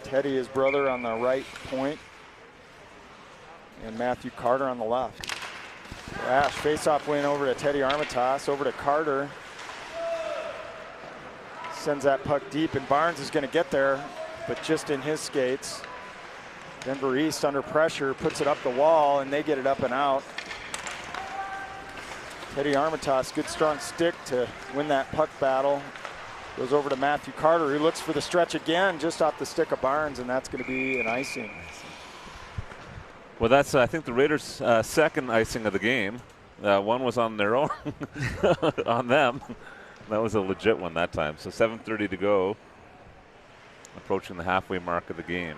Teddy, his brother, on the right point. And Matthew Carter on the left. So Ash, face-off win over to Teddy Armitage, over to Carter. Sends that puck deep, and Barnes is going to get there, but just in his skates. Denver East under pressure, puts it up the wall, and they get it up and out. Teddy Armitage, good strong stick to win that puck battle. Goes over to Matthew Carter, who looks for the stretch again, just off the stick of Barnes, and that's going to be an icing. Well, that's, I think, the Raiders' second icing of the game. One was on their own, on them. That was a legit one that time. So 7:30 to go, approaching the halfway mark of the game.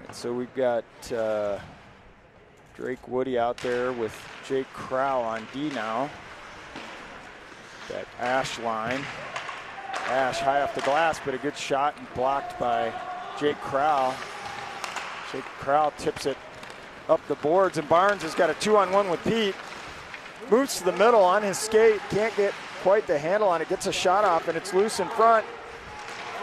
Right, so we've got Drake Woody out there with Jake Crow on D now. that Ash line. Ash high off the glass, but a good shot and blocked by Jake Crowell. Jake Crowell tips it up the boards, and Barnes has got a 2-on-1 with Pete. Moves to the middle on his skate, can't get quite the handle on it, gets a shot off, and it's loose in front.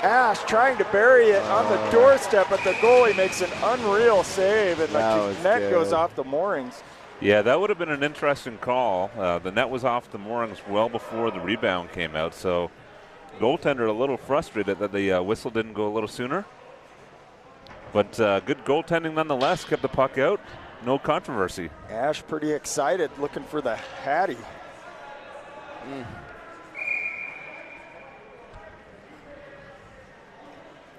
Ash trying to bury it on the doorstep, but the goalie makes an unreal save, and the net goes off the moorings. Yeah, that would have been an interesting call. The net was off the moorings well before the rebound came out, so goaltender a little frustrated that the whistle didn't go a little sooner. But good goaltending nonetheless, kept the puck out. No controversy. Ash pretty excited, looking for the Hattie.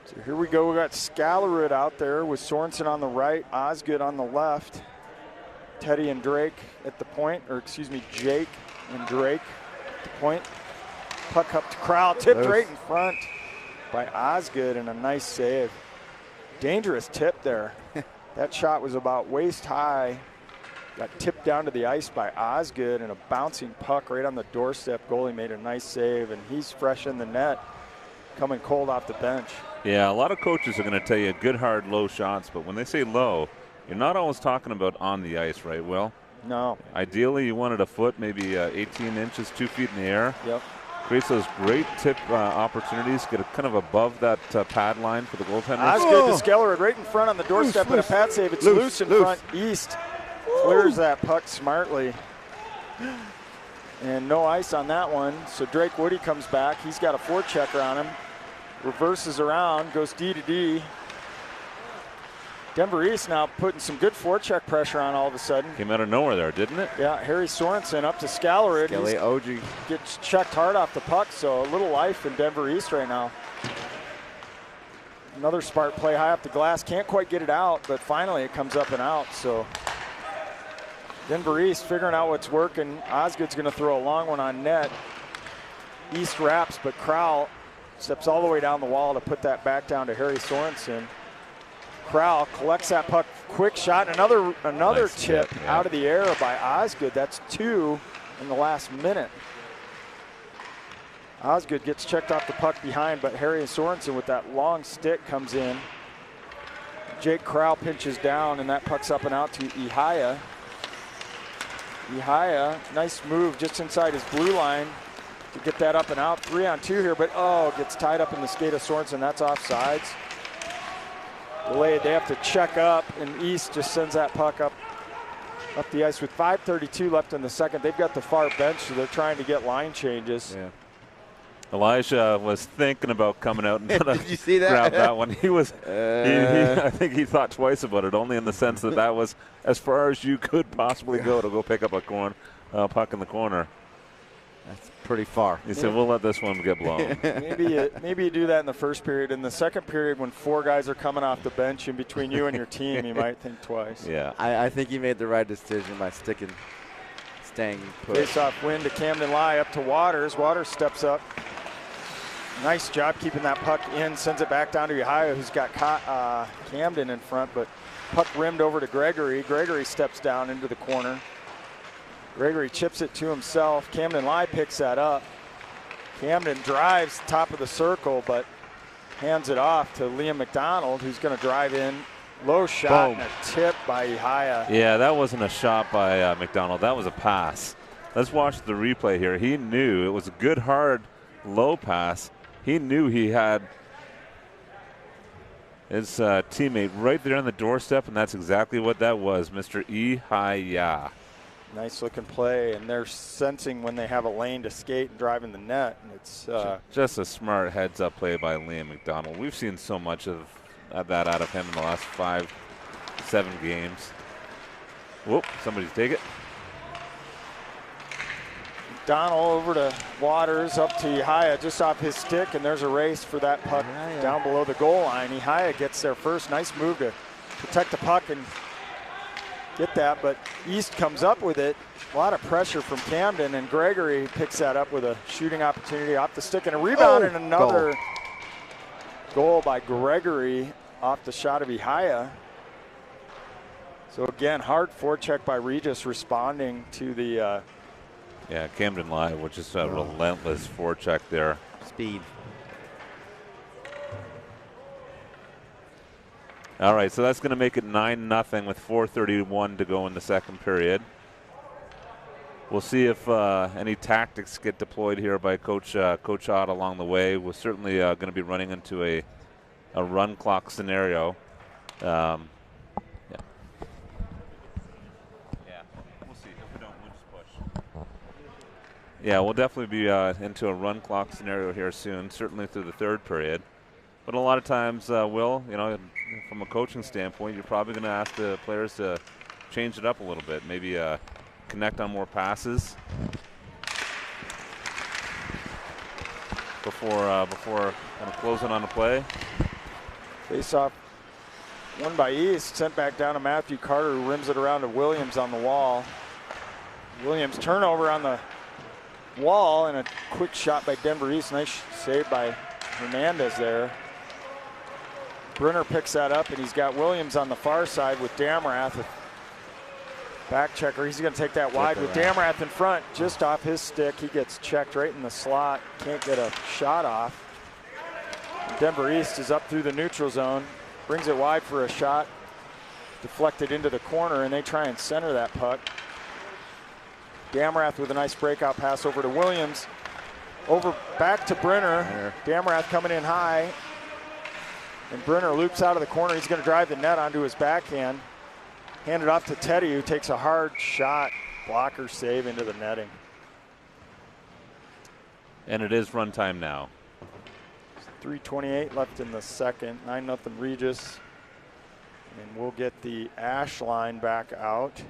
So here we go. We got Scalarud out there with Sorensen on the right, Osgood on the left. Teddy and Drake at the point, or excuse me, Jake and Drake at the point. Puck up to Crowell, tipped right in front by Osgood, and a nice save. Dangerous tip there. That shot was about waist high. Got tipped down to the ice by Osgood, and a bouncing puck right on the doorstep. Goalie made a nice save, and he's fresh in the net, coming cold off the bench. Yeah, a lot of coaches are going to tell you good, hard, low shots, but when they say low, you're not always talking about on the ice, right, Will? No. Ideally, you wanted a foot, maybe 18 inches, 2 feet in the air. Yep. Creates those great tip opportunities, get kind of above that pad line for the goaltender. Osgood to Skellerud right in front on the doorstep, but a pad save. It's loose in front. East clears that puck smartly. And no ice on that one, so Drake Woody comes back. He's got a forechecker on him. Reverses around, goes D to D. Denver East now putting some good forecheck pressure on all of a sudden. Came out of nowhere there, didn't it? Yeah, Harry Sorensen up to Scalarud. Skelly OG. Gets checked hard off the puck, so a little life in Denver East right now. Another smart play high up the glass. Can't quite get it out, but finally it comes up and out. So Denver East figuring out what's working. Osgood's going to throw a long one on net. East wraps, but Crowell steps all the way down the wall to put that back down to Harry Sorensen. Crowell collects that puck, quick shot, another nice tip out of the air by Osgood. That's 2 in the last minute. Osgood gets checked off the puck behind, but Harry Sorensen with that long stick comes in. Jake Crowell pinches down, and that puck's up and out to Ihaya. Ihaya, nice move just inside his blue line to get that up and out. 3-on-2 here, but gets tied up in the skate of Sorensen. That's offsides. Delayed, they have to check up, and East just sends that puck up the ice with 5:32 left in the second. They've got the far bench, so they're trying to get line changes. Yeah. Elijah was thinking about coming out and Did you see that? grab that one. He was, I think he thought twice about it, only in the sense that was as far as you could possibly go to go pick up a puck in the corner. That's pretty far. He said, we'll let this one get blown. Maybe you do that in the first period. In the second period, when 4 guys are coming off the bench in between you and your team, you might think twice. Yeah. I think he made the right decision by staying put. Face-off win to Camden Lai, up to Waters. Waters steps up. Nice job keeping that puck in, sends it back down to Ihaya, who's got Camden in front, but puck rimmed over to Gregory. Gregory steps down into the corner. Gregory chips it to himself. Camden Lai picks that up. Camden drives top of the circle, but hands it off to Liam McDonald, who's going to drive in. Low shot and a tip by Ihaya. Yeah, that wasn't a shot by McDonald. That was a pass. Let's watch the replay here. He knew it was a good, hard, low pass. He knew he had his teammate right there on the doorstep, and that's exactly what that was, Mr. Ihaya. Nice looking play, and they're sensing when they have a lane to skate and drive in the net. And it's just a smart heads-up play by Liam McDonald. We've seen so much of that out of him in the last 5-7 games. Whoop! Somebody's take it. McDonald over to Waters, up to Ihaya, just off his stick, and there's a race for that puck down below the goal line. Ihaya gets there first. Nice move to protect the puck and get that, but East comes up with it. A lot of pressure from Camden, and Gregory picks that up with a shooting opportunity off the stick and a rebound, and another goal by Gregory off the shot of Ihaya. So again, hard forecheck by Regis, responding to the Yeah, Camden Live, which is a relentless forecheck there. Speed. All right, so that's going to make it 9-0 with 4:31 to go in the second period. We'll see if any tactics get deployed here by Coach Ott along the way. We're certainly going to be running into a run clock scenario. Yeah, we'll see. If we don't, we'll just push. Yeah, we'll definitely be into a run clock scenario here soon, certainly through the third period. But a lot of times, Will, you know, from a coaching standpoint, you're probably going to ask the players to change it up a little bit, maybe connect on more passes before kind of closing on a play. Face off, won by East, sent back down to Matthew Carter, who rims it around to Williams on the wall. Williams turnover on the wall and a quick shot by Denver East. Nice save by Hernandez there. Brunner picks that up, and he's got Williams on the far side with Damrath. Back checker, he's going to take that wide with Damrath in front, just off his stick. He gets checked right in the slot, can't get a shot off. Denver East is up through the neutral zone, brings it wide for a shot, deflected into the corner, and they try and center that puck. Damrath with a nice breakout pass over to Williams. Over back to Brenner. Damrath coming in high. And Brenner loops out of the corner. He's going to drive the net onto his backhand. Hand it off to Teddy, who takes a hard shot. Blocker save into the netting. And it is run time now. 3:28 left in the second. 9-0 Regis. And we'll get the Ash line back out.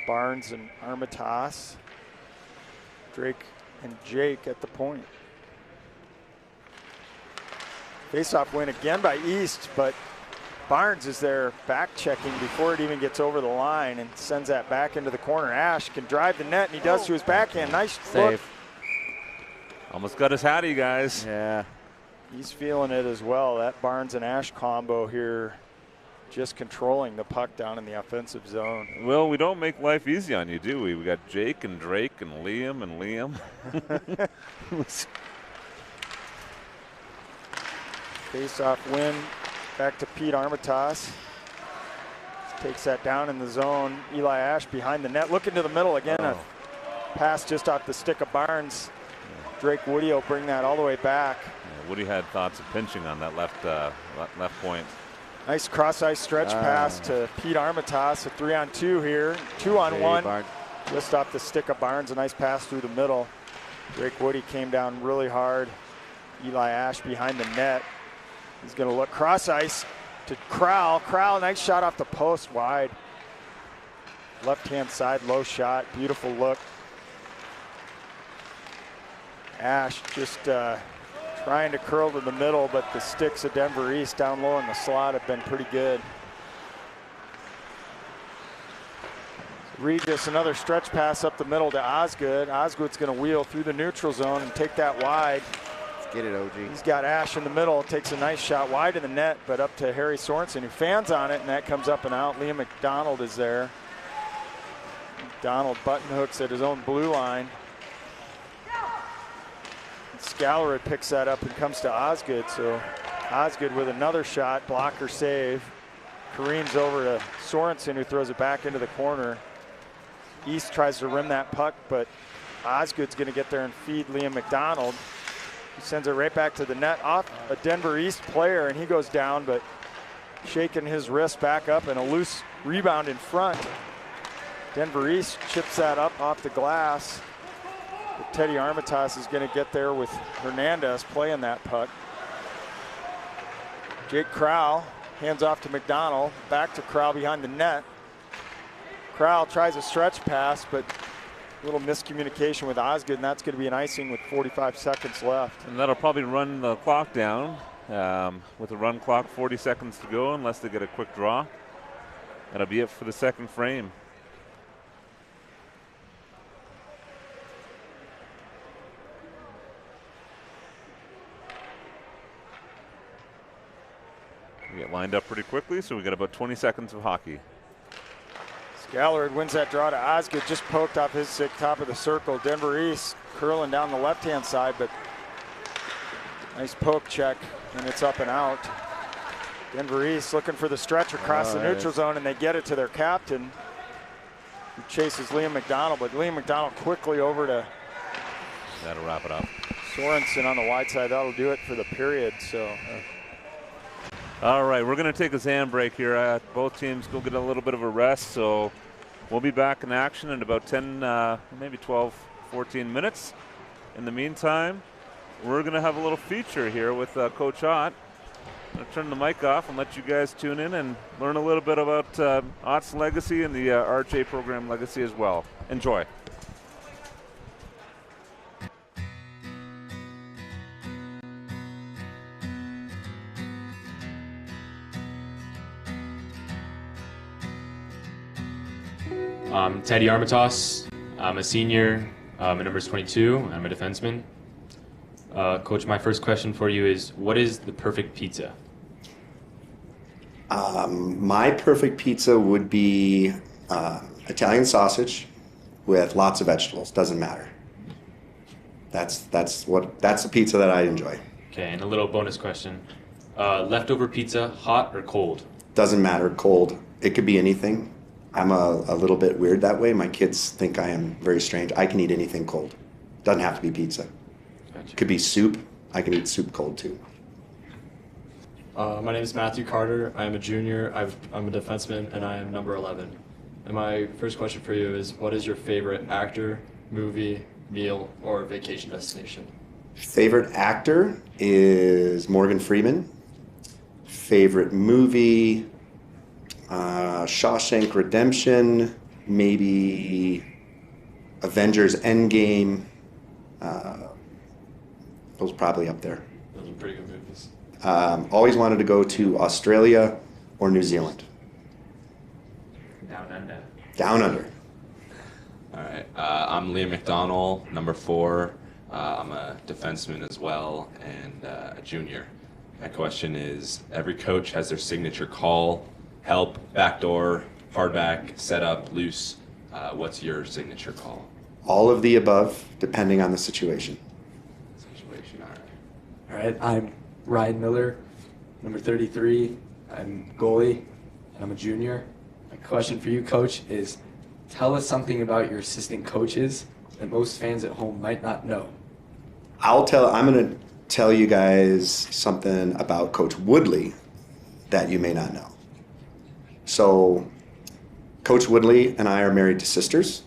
Barnes and Armitage. Drake and Jake at the point. Faceoff win again by East, but Barnes is there back checking before it even gets over the line and sends that back into the corner. Ash can drive the net, and he does to his backhand. Nice save. Almost got his hattie, guys. Yeah, he's feeling it as well. That Barnes and Ash combo here, just controlling the puck down in the offensive zone. Well, we don't make life easy on you, do we? We got Jake and Drake and Liam. Face-off win back to Pete Armitage. Takes that down in the zone. Eli Ash behind the net. Looking to the middle again. A pass just off the stick of Barnes. Drake Woody will bring that all the way back. Yeah, Woody had thoughts of pinching on that left point. Nice cross-ice stretch pass to Pete Armitage. A 3-on-2 here. 2-on-1. Just off the stick of Barnes. A nice pass through the middle. Drake Woody came down really hard. Eli Ash behind the net. He's going to look cross-ice to Crowell. Crowell, nice shot off the post wide. Left-hand side, low shot. Beautiful look. Ash just trying to curl to the middle, but the sticks of Denver East down low in the slot have been pretty good. Regis, another stretch pass up the middle to Osgood. Osgood's going to wheel through the neutral zone and take that wide. Get it, OG. He's got Ash in the middle, takes a nice shot wide in the net, but up to Harry Sorensen, who fans on it, and that comes up and out. Liam McDonald is there. McDonald button hooks at his own blue line. Scallerid picks that up and comes to Osgood, so Osgood with another shot, blocker save. Careens over to Sorensen, who throws it back into the corner. East tries to rim that puck, but Osgood's going to get there and feed Liam McDonald. He sends it right back to the net off a Denver East player, and he goes down, but shaking his wrist back up and a loose rebound in front. Denver East chips that up off the glass. But Teddy Armitage is going to get there with Hernandez playing that puck. Jake Crowell hands off to McDonald, back to Crowell behind the net. Crowell tries a stretch pass, but a little miscommunication with Osgood, and that's going to be an icing with 45 seconds left. And that'll probably run the clock down with a run clock, 40 seconds to go, unless they get a quick draw. That'll be it for the second frame. We get lined up pretty quickly, so we got about 20 seconds of hockey. Gallard wins that draw to Osgood, just poked off his stick, top of the circle. Denver East curling down the left-hand side, but nice poke check, and it's up and out. Denver East looking for the stretch across the neutral zone, and they get it to their captain, who chases Liam McDonald, but Liam McDonald quickly over to That'll wrap it up. Sorensen on the wide side. That'll do it for the period. So. All right, we're going to take a sand break here. Both teams go get a little bit of a rest, so we'll be back in action in about 10, maybe 12, 14 minutes. In the meantime, we're going to have a little feature here with Coach Ott. I'm going to turn the mic off and let you guys tune in and learn a little bit about Ott's legacy and the RHA program legacy as well. Enjoy. I'm Teddy Armitage. I'm a senior. My number is 22. I'm a defenseman. Coach, my first question for you is, what is the perfect pizza? My perfect pizza would be Italian sausage with lots of vegetables. Doesn't matter. That's the pizza that I enjoy. Okay, and a little bonus question. Leftover pizza, hot or cold? Doesn't matter, cold. It could be anything. I'm a little bit weird that way. My kids think I am very strange. I can eat anything cold. Doesn't have to be pizza. Gotcha. Could be soup. I can eat soup cold too. My name is Matthew Carter. I am a junior. I'm a defenseman, and I am number 11. And my first question for you is, what is your favorite actor, movie, meal, or vacation destination? Favorite actor is Morgan Freeman. Favorite movie, Shawshank Redemption, maybe Avengers Endgame. Those are probably up there. Those are pretty good movies. Always wanted to go to Australia or New Zealand. Down under. Down under. All right. I'm Liam McDonald, number 4. I'm a defenseman as well and a junior. My question is, every coach has their signature call, help, backdoor, hard back, set up, loose. What's your signature call? All of the above, depending on the situation. Situation, all right. All right. I'm Ryan Miller, number 33. I'm goalie, and I'm a junior. My question for you, Coach, is tell us something about your assistant coaches that most fans at home might not know. I'm going to tell you guys something about Coach Woodley that you may not know. So, Coach Woodley and I are married to sisters.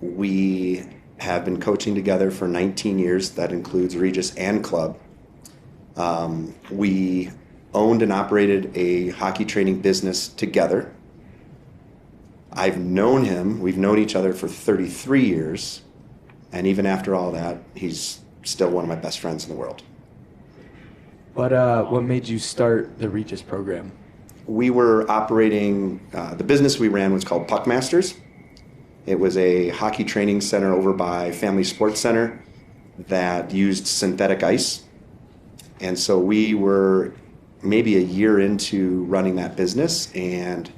We have been coaching together for 19 years. That includes Regis and club. We owned and operated a hockey training business together. I've known him. We've known each other for 33 years. And even after all that, he's still one of my best friends in the world. What made you start the Regis program? We were operating, the business we ran was called Puckmasters. It was a hockey training center over by Family Sports Center that used synthetic ice. And so we were maybe a year into running that business, and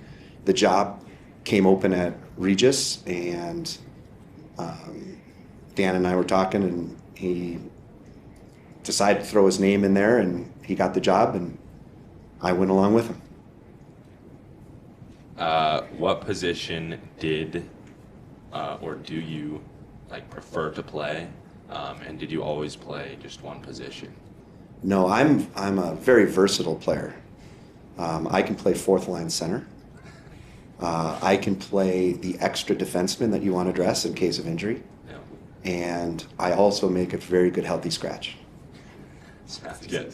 the job came open at Regis, and Dan and I were talking, and he decided to throw his name in there, and he got the job, and I went along with him. What position did or do you prefer to play? And did you always play just one position? No, I'm a very versatile player. I can play fourth line center. I can play the extra defenseman that you want to dress in case of injury. Yeah. And I also make a very good healthy scratch. That's good.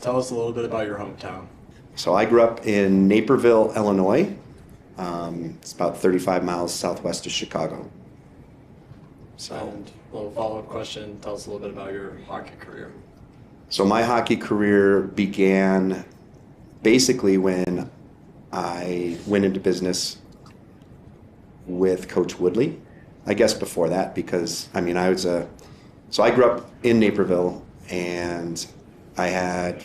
Tell us a little bit about your hometown. So I grew up in Naperville, Illinois. It's about 35 miles southwest of Chicago. So, And a little follow-up question, tell us a little bit about your hockey career. so my hockey career began basically when I went into business with Coach Woodley. I guess before that, because I grew up in Naperville, and I had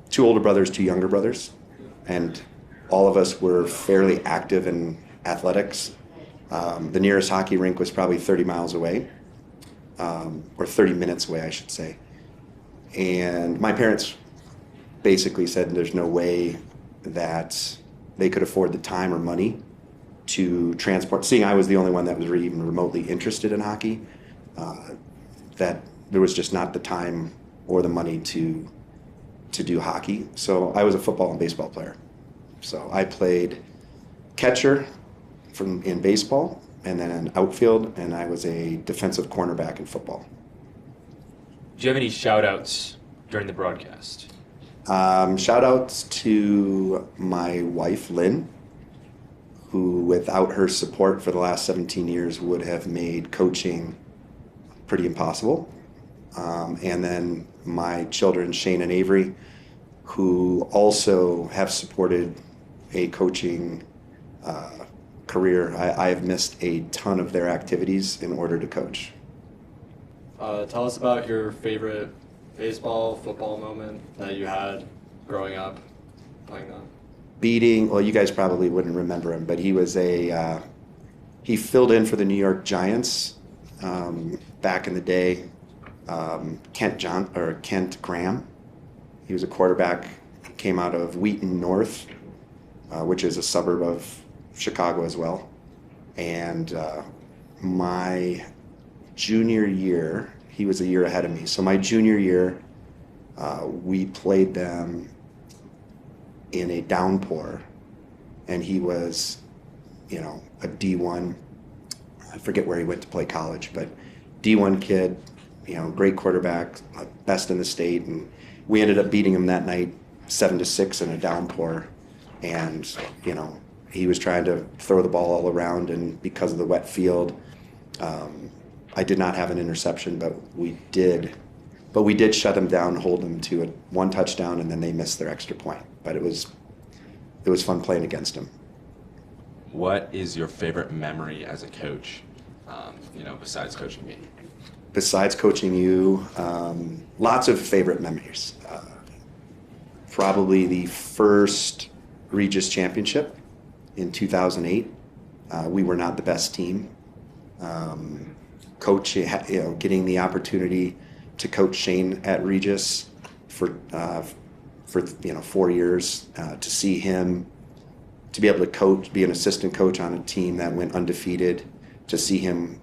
2 older brothers, 2 younger brothers, and all of us were fairly active in athletics. The nearest hockey rink was probably 30 miles away, or 30 minutes away, I should say. And my parents basically said there's no way that they could afford the time or money to transport, seeing I was the only one that was even remotely interested in hockey, that there was just not the time or the money to do hockey. So I was a football and baseball player. So I played catcher in baseball, and then an outfield, and I was a defensive cornerback in football. Do you have any shout-outs during the broadcast? Shout outs to my wife, Lynn, who without her support for the last 17 years would have made coaching pretty impossible. And then my children, Shane and Avery, who also have supported a coaching career. I have missed a ton of their activities in order to coach. Tell us about your favorite baseball, football moment that you had growing up playing that. Well, you guys probably wouldn't remember him, but he was he filled in for the New York Giants back in the day. Kent Graham. He was a quarterback, came out of Wheaton North, which is a suburb of Chicago as well. And my junior year, he was a year ahead of me. So my junior year, we played them in a downpour, and he was, a D1. I forget where he went to play college, but D1 kid, great quarterback, best in the state, and we ended up beating him that night 7-6 in a downpour. And he was trying to throw the ball all around, and because of the wet field, I did not have an interception, but we did shut them down, hold them to one touchdown, and then they missed their extra point. But it was fun playing against him. What is your favorite memory as a coach, besides coaching me? Besides coaching you, lots of favorite memories. Probably the first Regis championship in 2008. We were not the best team. Getting the opportunity to coach Shane at Regis for 4 years, to see him, to be able to be an assistant coach on a team that went undefeated, to see him,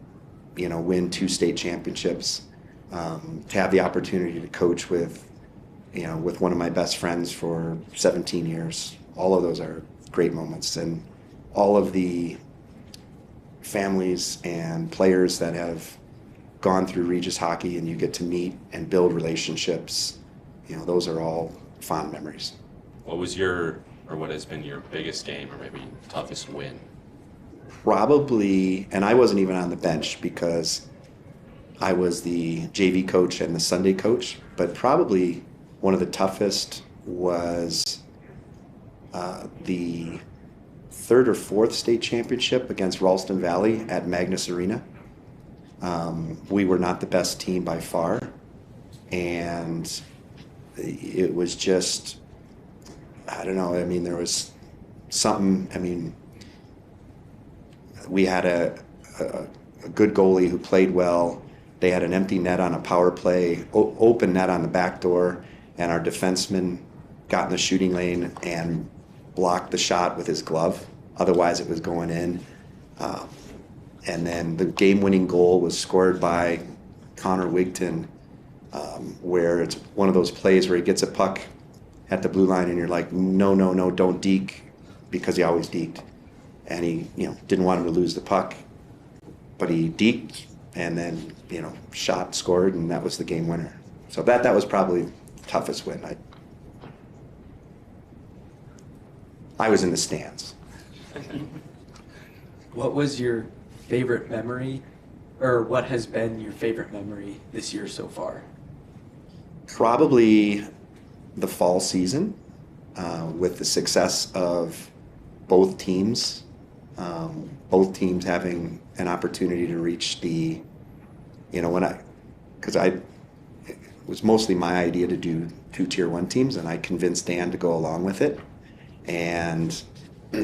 win 2 state championships, to have the opportunity to coach with one of my best friends for 17 years. All of those are great moments, and all of the families and players that have gone through Regis hockey and you get to meet and build relationships, those are all fond memories. What has been your biggest game or maybe toughest win? Probably, and I wasn't even on the bench because I was the JV coach and the Sunday coach, but probably one of the toughest was the 3rd or 4th state championship against Ralston Valley at Magnus Arena. We were not the best team by far, and it was just, I don't know, there was something, we had a good goalie who played well. They had an empty net on a power play, open net on the back door, and our defenseman got in the shooting lane and blocked the shot with his glove. Otherwise, it was going in. And then the game-winning goal was scored by Connor Wigton, where it's one of those plays where he gets a puck at the blue line, and you're like, no, don't deke, because he always deked. And he, didn't want him to lose the puck, but he deked, and then, shot, scored, and that was the game winner. So that was probably the toughest win. I was in the stands. What was your favorite memory, or what has been your favorite memory this year so far? Probably the fall season, with the success of both teams. Both teams having an opportunity to reach it was mostly my idea to do 2 Tier 1 teams, and I convinced Dan to go along with it. And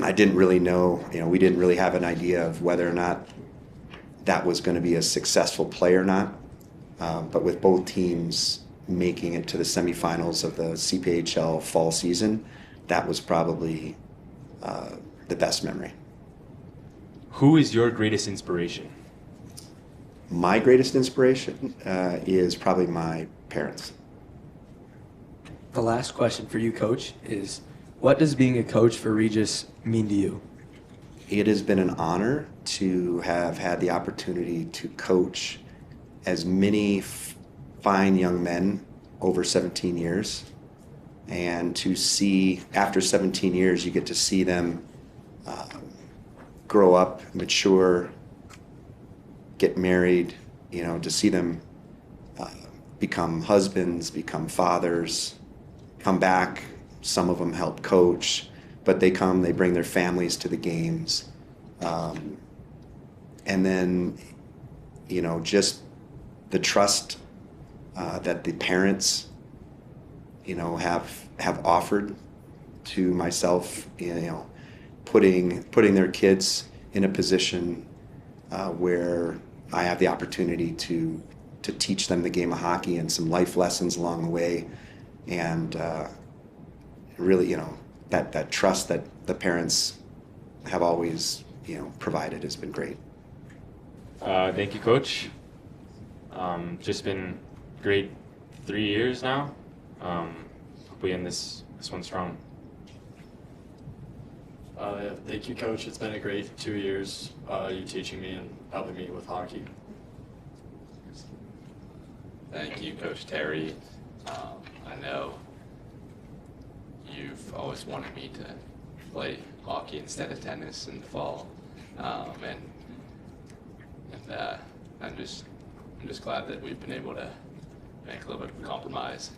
I didn't really know, we didn't really have an idea of whether or not that was going to be a successful play or not. But with both teams making it to the semifinals of the CPHL fall season, that was probably the best memory. Who is your greatest inspiration? My greatest inspiration is probably my parents. The last question for you, Coach, is what does being a coach for Regis mean to you? It has been an honor to have had the opportunity to coach as many fine young men over 17 years. And to see, after 17 years, you get to see them grow up, mature, get married, to see them become husbands, become fathers, come back. Some of them help coach, but they bring their families to the games. And then, just the trust that the parents, have offered to myself, putting their kids in a position where I have the opportunity to teach them the game of hockey and some life lessons along the way. And really, that trust that the parents have always, provided has been great. Thank you, Coach. Just been great 3 years now. Hope we end this one strong. Yeah, thank you, Coach. It's been a great 2 years, you teaching me and helping me with hockey. Thank you, Coach Terry. I know you've always wanted me to play hockey instead of tennis in the fall, and I'm just glad that we've been able to make a little bit of a compromise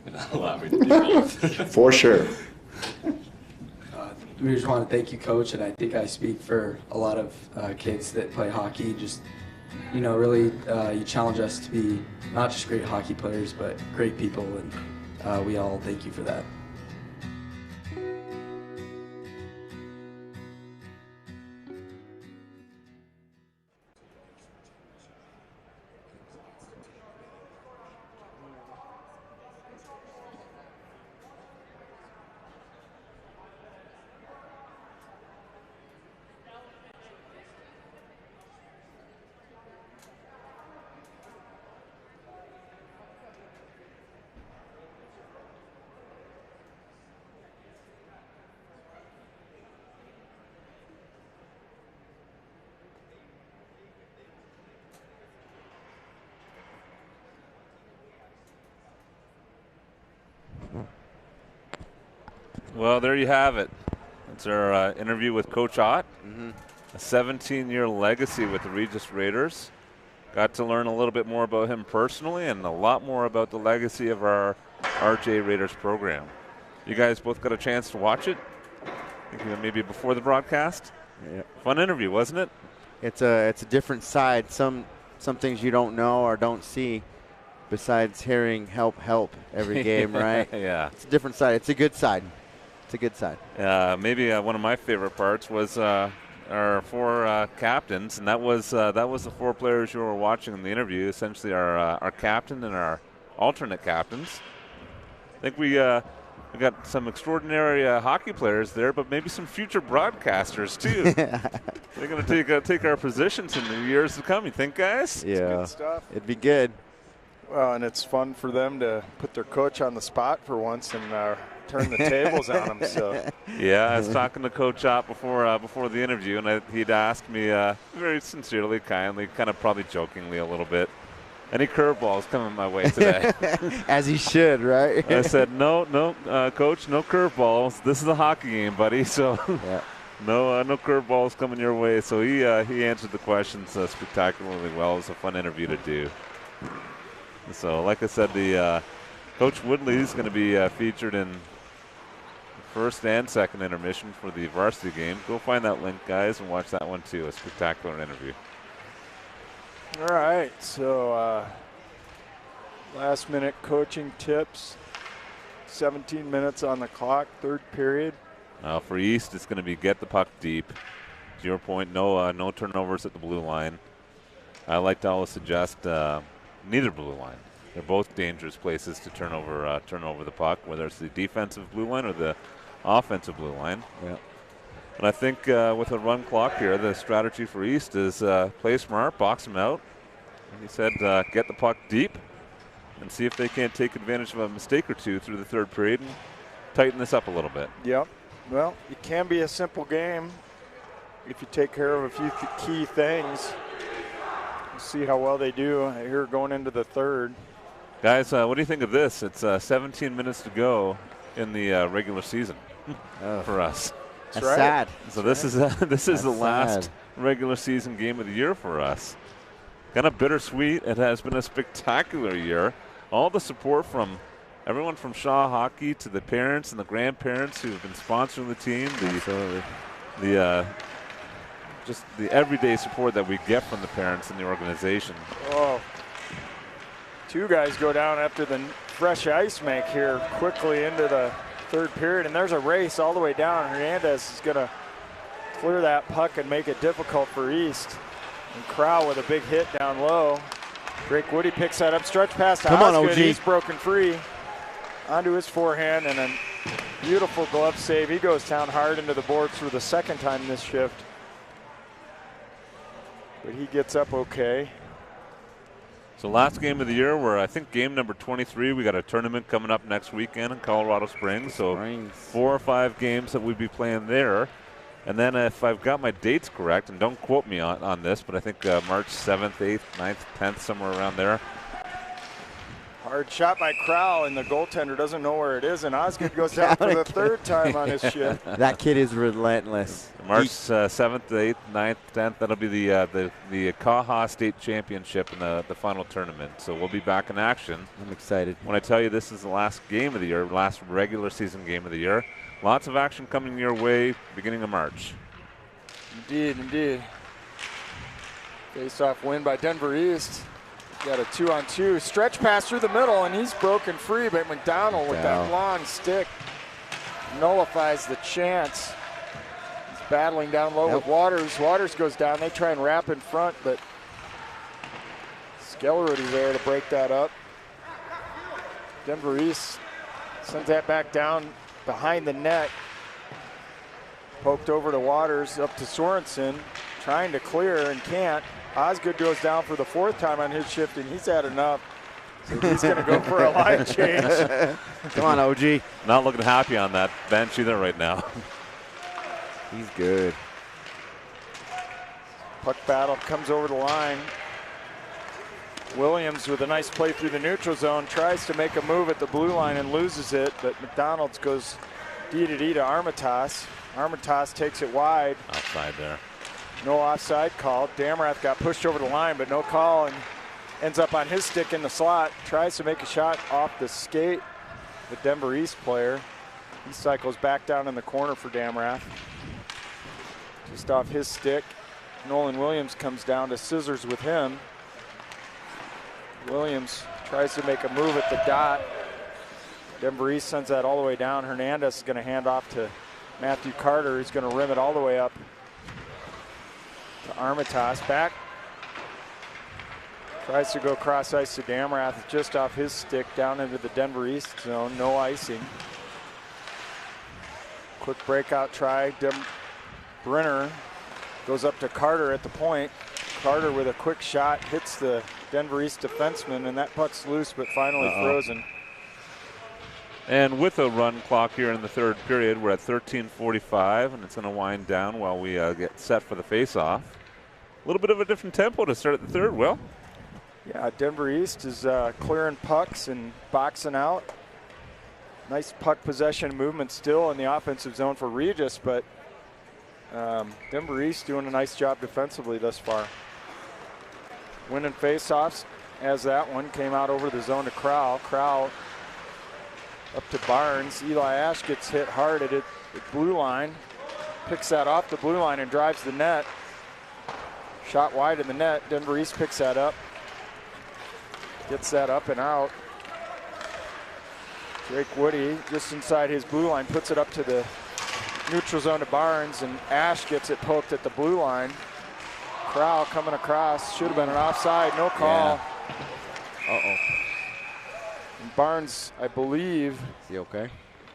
and allow me to do both. For sure. We just want to thank you, Coach, and I think I speak for a lot of kids that play hockey. Just, really, you challenge us to be not just great hockey players, but great people, and we all thank you for that. Well, there you have it. It's our interview with Coach Ott. Mm-hmm. A 17-year legacy with the Regis Raiders. Got to learn a little bit more about him personally and a lot more about the legacy of our RJ Raiders program. You guys both got a chance to watch it? I think maybe before the broadcast? Yeah. Fun interview, wasn't it? It's a different side. Some things you don't know or don't see besides hearing help every game, right? Yeah. It's a different side. It's a good side. It's a good side. Maybe one of my favorite parts was our four captains, and that was the four players you were watching in the interview. Essentially, our captain and our alternate captains. I think we got some extraordinary hockey players there, but maybe some future broadcasters too. They're going to take our positions in the years to come. You think, guys? Yeah, good stuff. It'd be good. Well, and it's fun for them to put their coach on the spot for once and turn the tables on him. So. Yeah, I was talking to Coach Ott before the interview, and he'd asked me very sincerely, kindly, kind of probably jokingly a little bit, any curveballs coming my way today? As he should, right? I said, no, Coach, no curveballs. This is a hockey game, buddy. So yeah. No curveballs coming your way. So he answered the questions spectacularly well. It was a fun interview to do. So, like I said, the Coach Woodley is going to be featured in first and second intermission for the varsity game. Go find that link, guys, and watch that one too. A spectacular interview. All right, so last minute coaching tips. 17 minutes on the clock, third period. For East, it's going to be get the puck deep. To your point, no turnovers at the blue line. I like to always suggest neither blue line. They're both dangerous places to turn over the puck, whether it's the defensive blue line or the offensive blue line. Yeah. And I think with a run clock here, the strategy for East is play smart, box them out. And he said get the puck deep and see if they can't take advantage of a mistake or two through the third period and tighten this up a little bit. Yep. Well, it can be a simple game if you take care of a few key things. We'll see how well they do here going into the third. Guys, what do you think of this? It's 17 minutes to go in the regular season for us. That's sad. So this is the last regular season game of the year for us. Kind of bittersweet. It has been a spectacular year. All the support from everyone from Shaw Hockey to the parents and the grandparents who have been sponsoring the team. Just the everyday support that we get from the parents and the organization. Oh, two guys go down after the fresh ice make here quickly into the third period, and there's a race all the way down. Hernandez is going to clear that puck and make it difficult for East. And Crow with a big hit down low. Drake Woody picks that up, stretch pass to Osgood. He's broken free onto his forehand, and a beautiful glove save. He goes down hard into the boards for the second time this shift. But he gets up okay. So last game of the year, we're I think game number 23. We got a tournament coming up next weekend in Colorado Springs. So 4 or 5 games that we'd be playing there. And then if I've got my dates correct, and don't quote me on this, but I think March 7th, 8th, 9th, 10th, somewhere around there. Hard shot by Crow, and the goaltender doesn't know where it is, and Osgood goes down for the third time on his shift. That kid is relentless. March 7th, 8th, 9th, 10th, that'll be the Kaha State Championship in the final tournament. So we'll be back in action. I'm excited. When I tell you this is the last game of the year, last regular season game of the year, lots of action coming your way beginning of March. Indeed, indeed. Face-off win by Denver East. Got a 2-on-2 stretch pass through the middle, and he's broken free, but McDonald with that long stick nullifies the chance. He's battling down low with Waters. Waters goes down. They try and wrap in front, but Skellerudy's there to break that up. Denver East sends that back down behind the net. Poked over to Waters, up to Sorensen, trying to clear and can't. Osgood goes down for the 4th time on his shift, and he's had enough. So he's going to go for a line change. Come on, OG. Not looking happy on that bench either right now. He's good. Puck battle comes over the line. Williams with a nice play through the neutral zone, tries to make a move at the blue line and loses it, but McDonald's goes D-to-D to Armitage. Armitage takes it wide. Outside there. No offside call. Damrath got pushed over the line, but no call, and ends up on his stick in the slot. Tries to make a shot off the skate. The Denver East player. He cycles back down in the corner for Damrath. Just off his stick. Nolan Williams comes down to scissors with him. Williams tries to make a move at the dot. Denver East sends that all the way down. Hernandez is going to hand off to Matthew Carter. He's going to rim it all the way up to Armitage. Back. Tries to go cross ice to Damrath, just off his stick down into the Denver East zone. No icing. Quick breakout try. Brenner goes up to Carter at the point. Carter with a quick shot hits the Denver East defenseman, and that puck's loose but finally frozen. And with a run clock here in the third period, we're at 13:45, and it's going to wind down while we get set for the face-off. A little bit of a different tempo to start at the third, Will. Yeah, Denver East is clearing pucks and boxing out. Nice puck possession movement still in the offensive zone for Regis, but Denver East doing a nice job defensively thus far. Winning face-offs as that one came out over the zone to Crow. Crow up to Barnes. Eli Ash gets hit hard at the blue line. Picks that off the blue line and drives the net. Shot wide in the net. Denver East picks that up. Gets that up and out. Drake Woody just inside his blue line puts it up to the neutral zone to Barnes, and Ash gets it poked at the blue line. Crowell coming across, should have been an offside, no call. Uh-oh. And Barnes, I believe, Is he okay?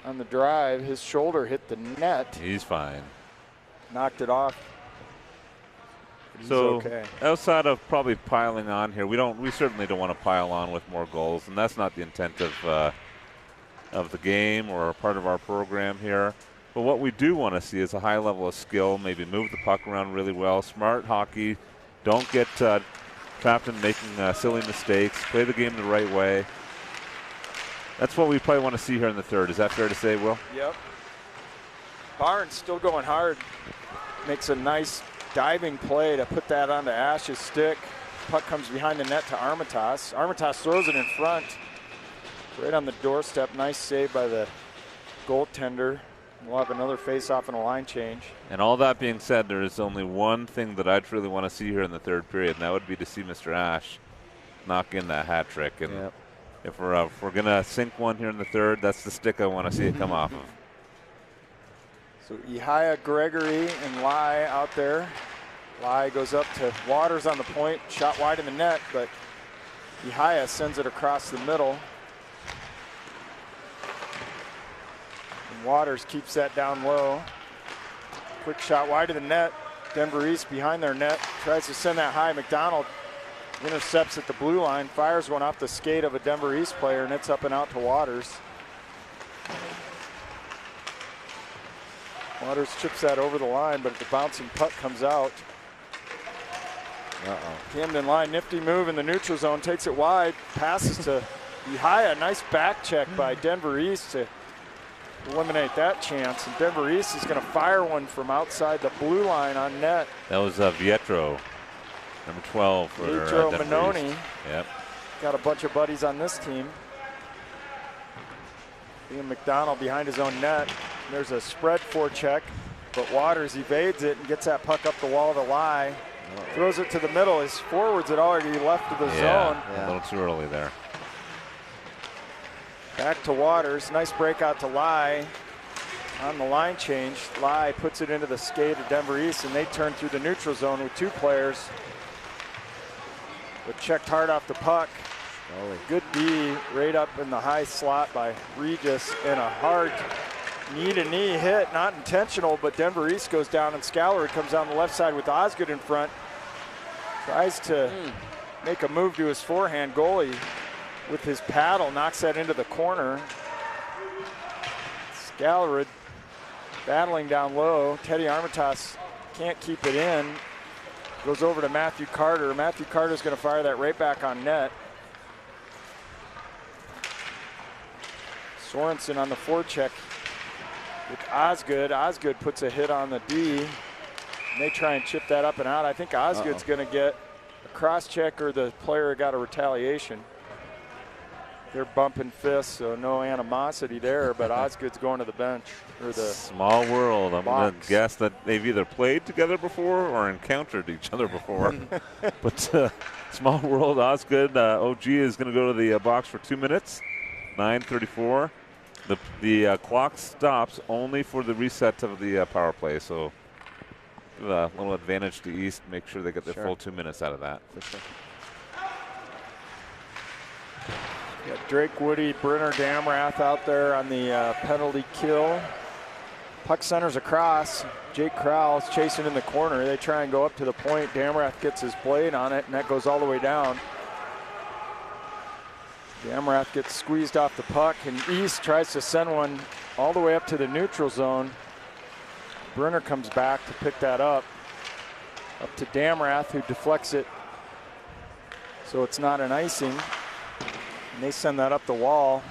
on the drive, his shoulder hit the net, He's fine. knocked it off. He's So okay. outside of probably piling on here, we certainly don't want to pile on with more goals, and that's not the intent of the game or part of our program here. But what we do want to see is a high level of skill, maybe move the puck around really well, smart hockey, don't get trapped in making silly mistakes, play the game the right way. That's what we probably want to see here in the third. Is that fair to say, Will? Yep. Barnes still going hard. Makes a nice diving play to put that onto Ash's stick. Puck comes behind the net to Armitage. Armitage throws it in front. Right on the doorstep. Nice save by the goaltender. We'll have another face-off and a line change. And all that being said, there is only one thing that I'd really want to see here in the third period, and that would be to see Mr. Ash knock in that hat trick. And if we're going to sink one here in the third, that's the stick I want to see it come off of. So Ihia, Gregory, and Lai out there. Lai goes up to Waters on the point, shot wide in the net, but Ihia sends it across the middle. And Waters keeps that down low. Quick shot wide of the net. Denver East behind their net, tries to send that high. McDonald intercepts at the blue line, fires one off the skate of a Denver East player, and it's up and out to Waters. Waters chips that over the line, but the bouncing puck comes out. Camden line, nifty move in the neutral zone, takes it wide, passes to Ihia. Nice back check by Denver East to eliminate that chance. And Denver East is going to fire one from outside the blue line on net. That was Vietro, number 12 for Vietro Denver Manoni. East. Yep. Got a bunch of buddies on this team. Ian McDonald behind his own net. There's a spread forecheck, but Waters evades it and gets that puck up the wall to Lai. Throws it to the middle. His forwards had already left the zone. A little too early there. Back to Waters. Nice breakout to Lai. On the line change, Lai puts it into the skate of Denver East, and they turn through the neutral zone with two players. But checked hard off the puck. Good D right up in the high slot by Regis, and a hard knee-to-knee hit, not intentional, but Denver East goes down, and Scallery comes down the left side with Osgood in front. Tries to make a move to his forehand. Goalie with his paddle knocks that into the corner. Scallery battling down low. Teddy Armitage can't keep it in. Goes over to Matthew Carter. Matthew Carter's going to fire that right back on net. Sorensen on the forecheck with Osgood. Osgood puts a hit on the D. And they try and chip that up and out. I think Osgood's going to get a cross check, or the player got a retaliation. They're bumping fists, so no animosity there, but Osgood's going to the bench. Or the small world. I'm going box. to guess that they've either played together before or encountered each other before. But small world, Osgood. OG is going to go to the box for 2 minutes, 9:34. The clock stops only for the reset of the power play, so give a little advantage to East. Make sure they get their full 2 minutes out of that. For sure. Got Drake Woody, Brenner Damrath out there on the penalty kill. Puck centers across. Jake Crowell's chasing in the corner. They try and go up to the point. Damrath gets his blade on it, and that goes all the way down. Damrath gets squeezed off the puck, and East tries to send one all the way up to the neutral zone. Brenner comes back to pick that up to Damrath, who deflects it, so it's not an icing. And they send that up the wall.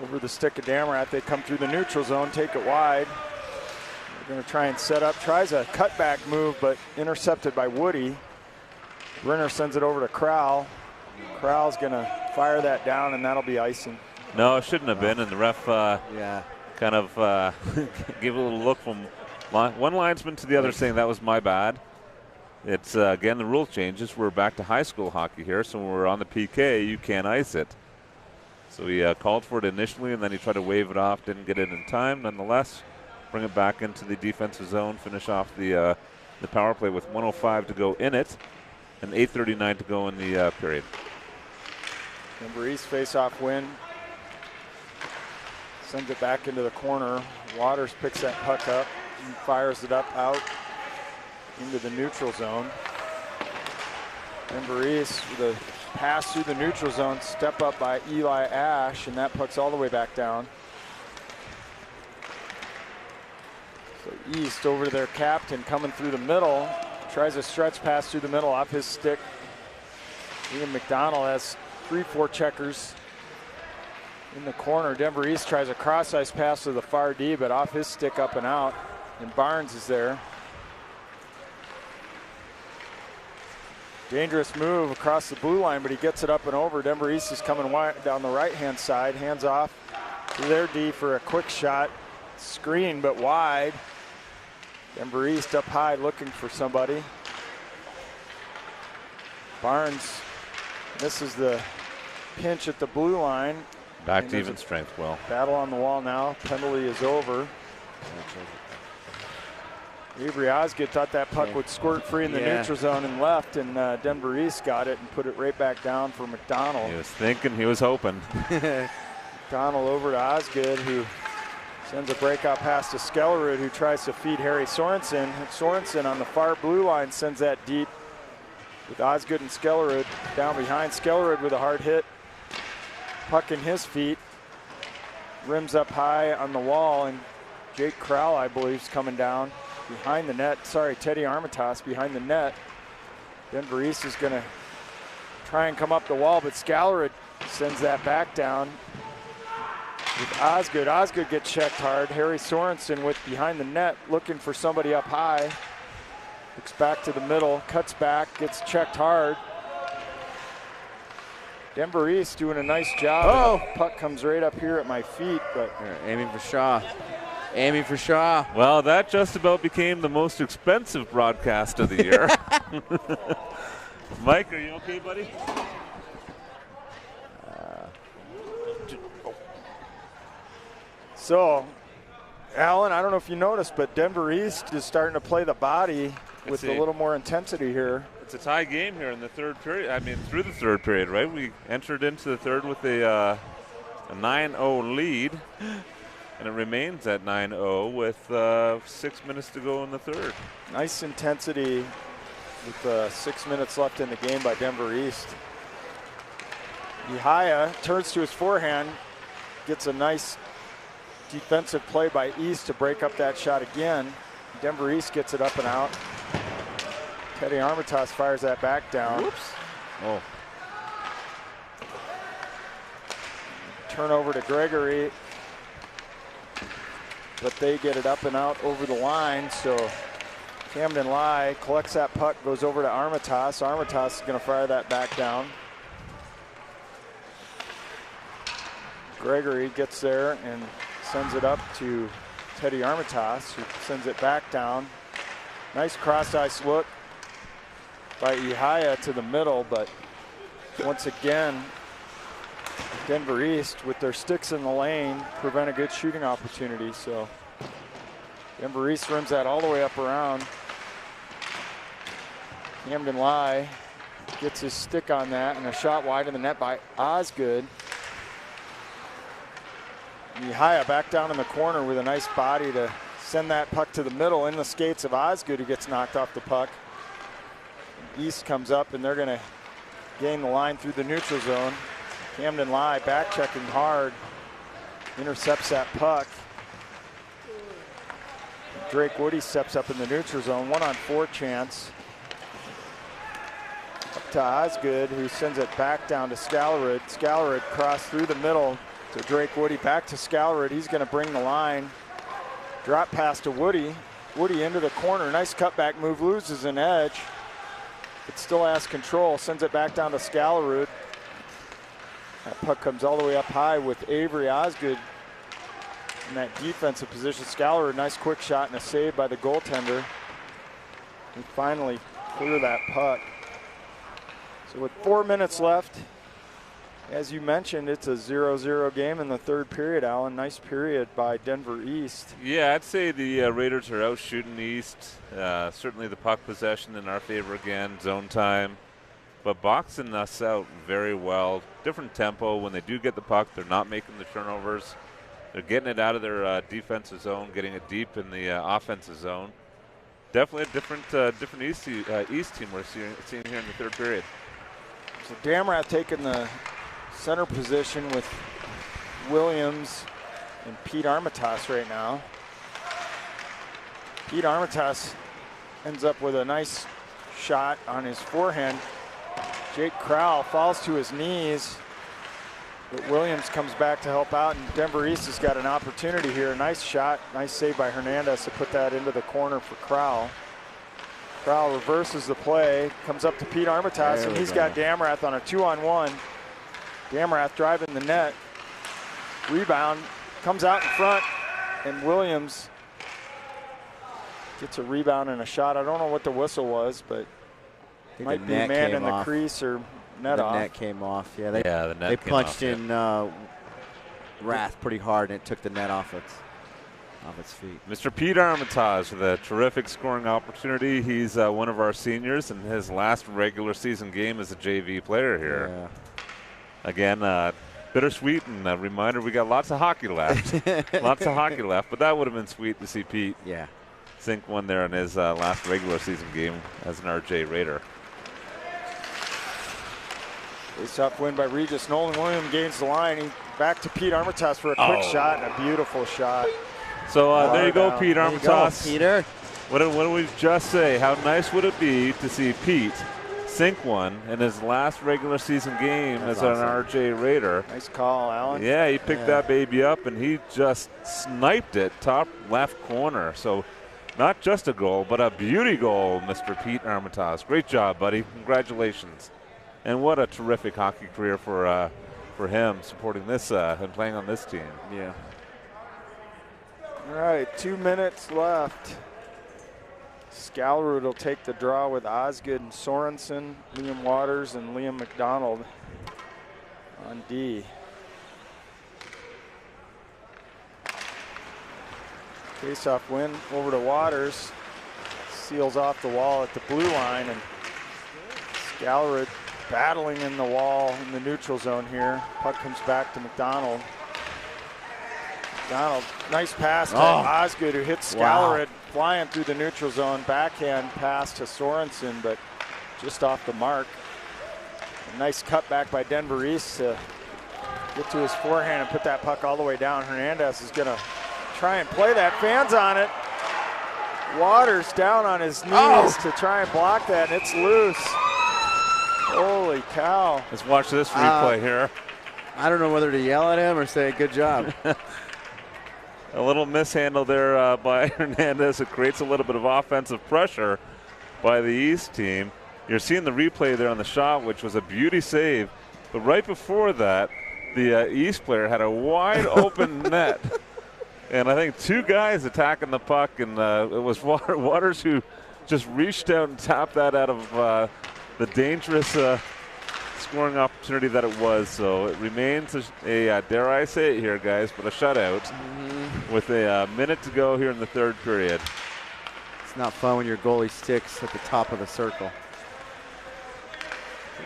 Over the stick of Damrath, they come through the neutral zone, take it wide. They're going to try and set up, tries a cutback move, but intercepted by Woody. Brenner sends it over to Crowell. Crowell's going to fire that down, and that'll be icing. No, it shouldn't have been, and the ref kind of gave a little look from one linesman to the other saying that was my bad. It's, again, the rule changes. We're back to high school hockey here, so when we're on the PK, you can't ice it. So he called for it initially, and then he tried to wave it off, didn't get it in time. Nonetheless, bring it back into the defensive zone, finish off the power play with 1:05 to go in it, and 8:39 to go in the period. Denver East face-off win. Sends it back into the corner. Waters picks that puck up and fires it up out into the neutral zone. Denver East with a pass through the neutral zone, step up by Eli Ash, and that puck's all the way back down. So East over to their captain coming through the middle. Tries a stretch pass through the middle off his stick. Ian McDonald has 3-4 checkers in the corner. Denver East tries a cross-ice pass to the far D, but off his stick up and out. And Barnes is there. Dangerous move across the blue line, but he gets it up and over. Denver East is coming wide down the right-hand side. Hands off to their D for a quick shot. Screen, but wide. Denver East up high looking for somebody. Barnes misses the pinch at the blue line. Back to even strength, well. Battle on the wall now. Penalty is over. Avery Osgood thought that puck would squirt free in the neutral zone and left, and Denver East got it and put it right back down for McDonald. He was thinking, he was hoping. McDonald over to Osgood, who sends a breakout pass to Skellerud, who tries to feed Harry Sorensen. Sorensen on the far blue line sends that deep with Osgood and Skellerud down behind. Skellerud with a hard hit. Puck in his feet. Rims up high on the wall, and Jake Crowell, I believe, is coming down behind the net. Sorry, Teddy Armitage behind the net. Denver East is going to try and come up the wall, but Skellerud sends that back down with Osgood. Osgood gets checked hard. Harry Sorensen with behind the net, looking for somebody up high. Looks back to the middle, cuts back, gets checked hard. Denver East doing a nice job. Oh! Puck comes right up here at my feet, but Aiming for Shaw. Aiming for Shaw. Well, that just about became the most expensive broadcast of the year. Mike, are you okay, buddy? So, Alan, I don't know if you noticed, but Denver East is starting to play the body with a little more intensity here. It's a tie game here in the third period. I mean, through the third period, right? We entered into the third with a 9-0 lead, and it remains at 9-0 with 6 minutes to go in the third. Nice intensity with 6 minutes left in the game by Denver East. Ihaya turns to his forehand, gets a nice defensive play by East to break up that shot again. Denver East gets it up and out. Teddy Armitage fires that back down. Whoops. Oh. Turnover to Gregory. But they get it up and out over the line. So Camden Lai collects that puck, goes over to Armitage. Armitage is going to fire that back down. Gregory gets there and sends it up to Teddy Armitage, who sends it back down. Nice cross-ice look by Ihaya to the middle, but once again, Denver East, with their sticks in the lane, prevent a good shooting opportunity. So Denver East rims that all the way up around. Camden Lai gets his stick on that, and a shot wide in the net by Osgood. Ihaya back down in the corner with a nice body to send that puck to the middle in the skates of Osgood, who gets knocked off the puck. East comes up, and they're going to gain the line through the neutral zone. Camden Lai back checking hard, intercepts that puck. Drake Woody steps up in the neutral zone, 1-on-4 chance. Up to Osgood, who sends it back down to Skellerud. Skellerud crossed through the middle to Drake Woody, back to Skellerud. He's going to bring the line. Drop pass to Woody. Woody into the corner. Nice cutback move, loses an edge, but still has control. Sends it back down to Skellerud. That puck comes all the way up high with Avery Osgood in that defensive position. Skellerud, nice quick shot and a save by the goaltender. And finally clear that puck. So with 4 minutes left As you mentioned, it's a 0-0 game in the third period, Alan. Nice period by Denver East. Yeah, I'd say the Raiders are out shooting East. Certainly the puck possession in our favor again, zone time. But boxing us out very well. Different tempo. When they do get the puck, they're not making the turnovers. They're getting it out of their defensive zone, getting it deep in the offensive zone. Definitely a different East team we're seeing here in the third period. So Damrath taking the center position with Williams and Pete Armitage right now. Pete Armitage ends up with a nice shot on his forehand. Jake Crowell falls to his knees, but Williams comes back to help out, and Denver East has got an opportunity here. Nice shot, nice save by Hernandez to put that into the corner for Crowell. Crowell reverses the play, comes up to Pete Armitage, and he's got Damrath on a 2-on-1. Damrath driving the net. Rebound, comes out in front, and Williams gets a rebound and a shot. I don't know what the whistle was, but might be man in the crease or net off. The net came off. Yeah, the net they came punched off, in Rath pretty hard, and it took the net off its feet. Mr. Pete Armitage with a terrific scoring opportunity. He's one of our seniors in his last regular season game as a JV player here. Yeah. Again, bittersweet, and a reminder we got lots of hockey left. Lots of hockey left, but that would have been sweet to see Pete sink one there in his last regular season game as an RJ Raider. Face-off win by Regis. Nolan Williams gains the line. Back to Pete Armitage for a quick shot and a beautiful shot. So there you go, Pete Armitage. There you go, Peter. What did we just say? How nice would it be to see Pete sink one in his last regular season game as an RJ Raider? Nice call, Alan. Yeah, he picked that baby up, and he just sniped it top left corner. So not just a goal, but a beauty goal, Mr. Pete Armitage. Great job, buddy. Congratulations. And what a terrific hockey career for him, supporting this and playing on this team. Yeah. All right, 2 minutes left. Scalrud will take the draw with Osgood and Sorensen, Liam Waters, and Liam McDonald on D. Face-off win over to Waters. Seals off the wall at the blue line, and Scalrud battling in the wall in the neutral zone here. Puck comes back to McDonald. McDonald, nice pass to Osgood, who hits Scalrud flying through the neutral zone. Backhand pass to Sorensen, but just off the mark. A nice cutback by Denver East to get to his forehand and put that puck all the way down. Hernandez is going to try and play that. Fans on it. Waters down on his knees to try and block that, and it's loose. Holy cow. Let's watch this replay here. I don't know whether to yell at him or say good job. A little mishandle there by Hernandez. It creates a little bit of offensive pressure by the East team. You're seeing the replay there on the shot, which was a beauty save. But right before that, the East player had a wide open net. And I think two guys attacking the puck, and it was Waters who just reached out and tapped that out of the dangerous scoring opportunity that it was. So it remains a dare I say it here, guys, but a shutout with a minute to go here in the third period. It's not fun when your goalie sticks at the top of the circle.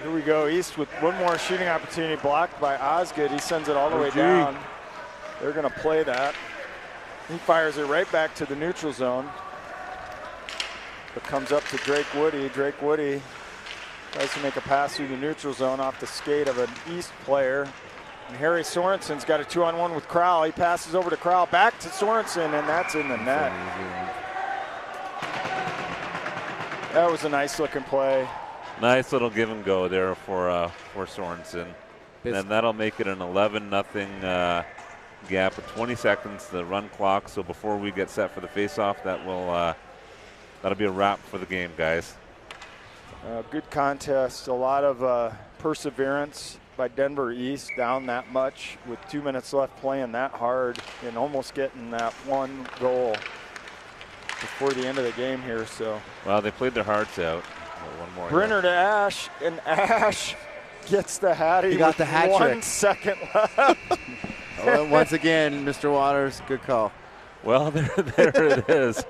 Here we go, East with one more shooting opportunity blocked by Osgood. He sends it all the way down. They're going to play that. He fires it right back to the neutral zone. It comes up to Drake Woody. Drake Woody tries to make a pass through the neutral zone off the skate of an East player. And Harry Sorensen's got a 2-on-1 with Crowell. He passes over to Crowell, back to Sorensen, and that's in the net. That was a nice looking play. Nice little give and go there for Sorensen. And that'll make it an 11-0 gap with 20 seconds the run clock. So before we get set for the face-off, that'll be a wrap for the game, guys. Good contest. A lot of perseverance by Denver East, down that much with 2 minutes left, playing that hard and almost getting that one goal before the end of the game here. So well, they played their hearts out. One more. Brenner to Ash, and Ash gets the Hattie. He got with the hat 1 trick. second left. Once again, Mr. Waters, good call. Well, there it is.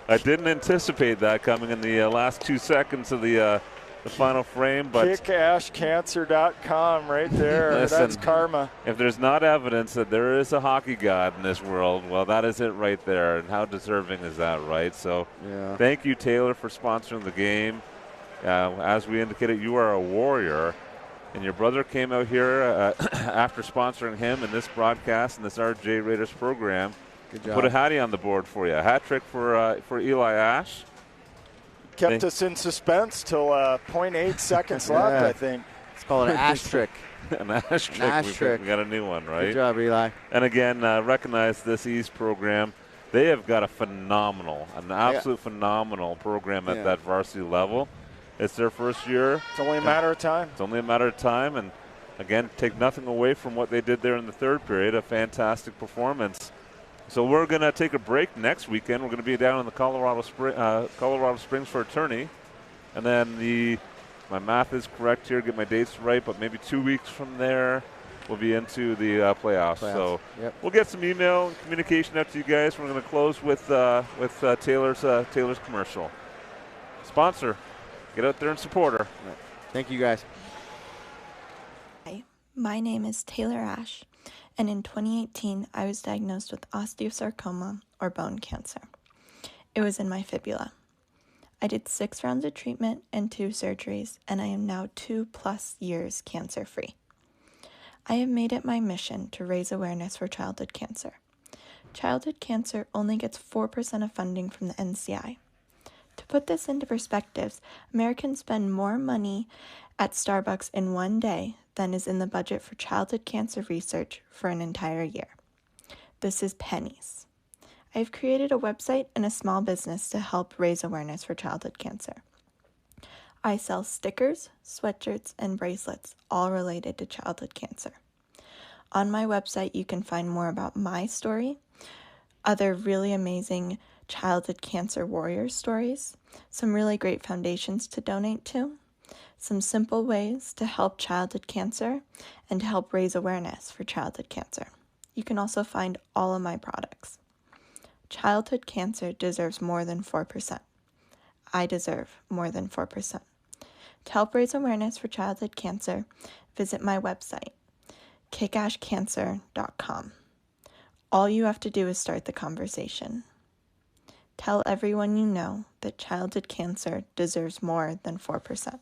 I didn't anticipate that coming in the last 2 seconds of the final frame, but kickashcancer.com right there. Listen, That's karma. if there's not evidence that there is a hockey god in this world, well, that is it right there. And how deserving is that, right? So thank you, Taylor, for sponsoring the game. As we indicated, you are a warrior. And your brother came out here after sponsoring him in this broadcast and this RJ Raiders program. Good job. Put a hattie on the board for you. A hat trick for Eli Ash. Kept us in suspense till 0.8 seconds left, I think. It's called an Ash trick. An Ash trick. An Ash trick. We got a new one, right? Good job, Eli. And again, recognize this East program. They have got an absolute phenomenal program at that varsity level. It's their first year. It's only a matter of time. It's only a matter of time. And again, take nothing away from what they did there in the third period. A fantastic performance. So we're going to take a break next weekend. We're going to be down in the Colorado Springs for a tourney. And then my math is correct here, get my dates right, but maybe 2 weeks from there, we'll be into the playoffs. So we'll get some email and communication out to you guys. We're going to close with Taylor's commercial. Sponsor. Get out there and support her. Thank you, guys. Hi, my name is Taylor Ash, and in 2018, I was diagnosed with osteosarcoma, or bone cancer. It was in my fibula. I did 6 rounds of treatment and 2 surgeries, and I am now 2+ years cancer-free. I have made it my mission to raise awareness for childhood cancer. Childhood cancer only gets 4% of funding from the NCI. To put this into perspective, Americans spend more money at Starbucks in one day than is in the budget for childhood cancer research for an entire year. This is pennies. I have created a website and a small business to help raise awareness for childhood cancer. I sell stickers, sweatshirts, and bracelets, all related to childhood cancer. On my website, you can find more about my story, other really amazing childhood cancer warrior stories, some really great foundations to donate to, some simple ways to help childhood cancer, and to help raise awareness for childhood cancer. You can also find all of my products. Childhood cancer deserves more than 4%. I deserve more than 4%. To help raise awareness for childhood cancer, visit my website, kickashcancer.com. All you have to do is start the conversation. Tell everyone you know that childhood cancer deserves more than 4%.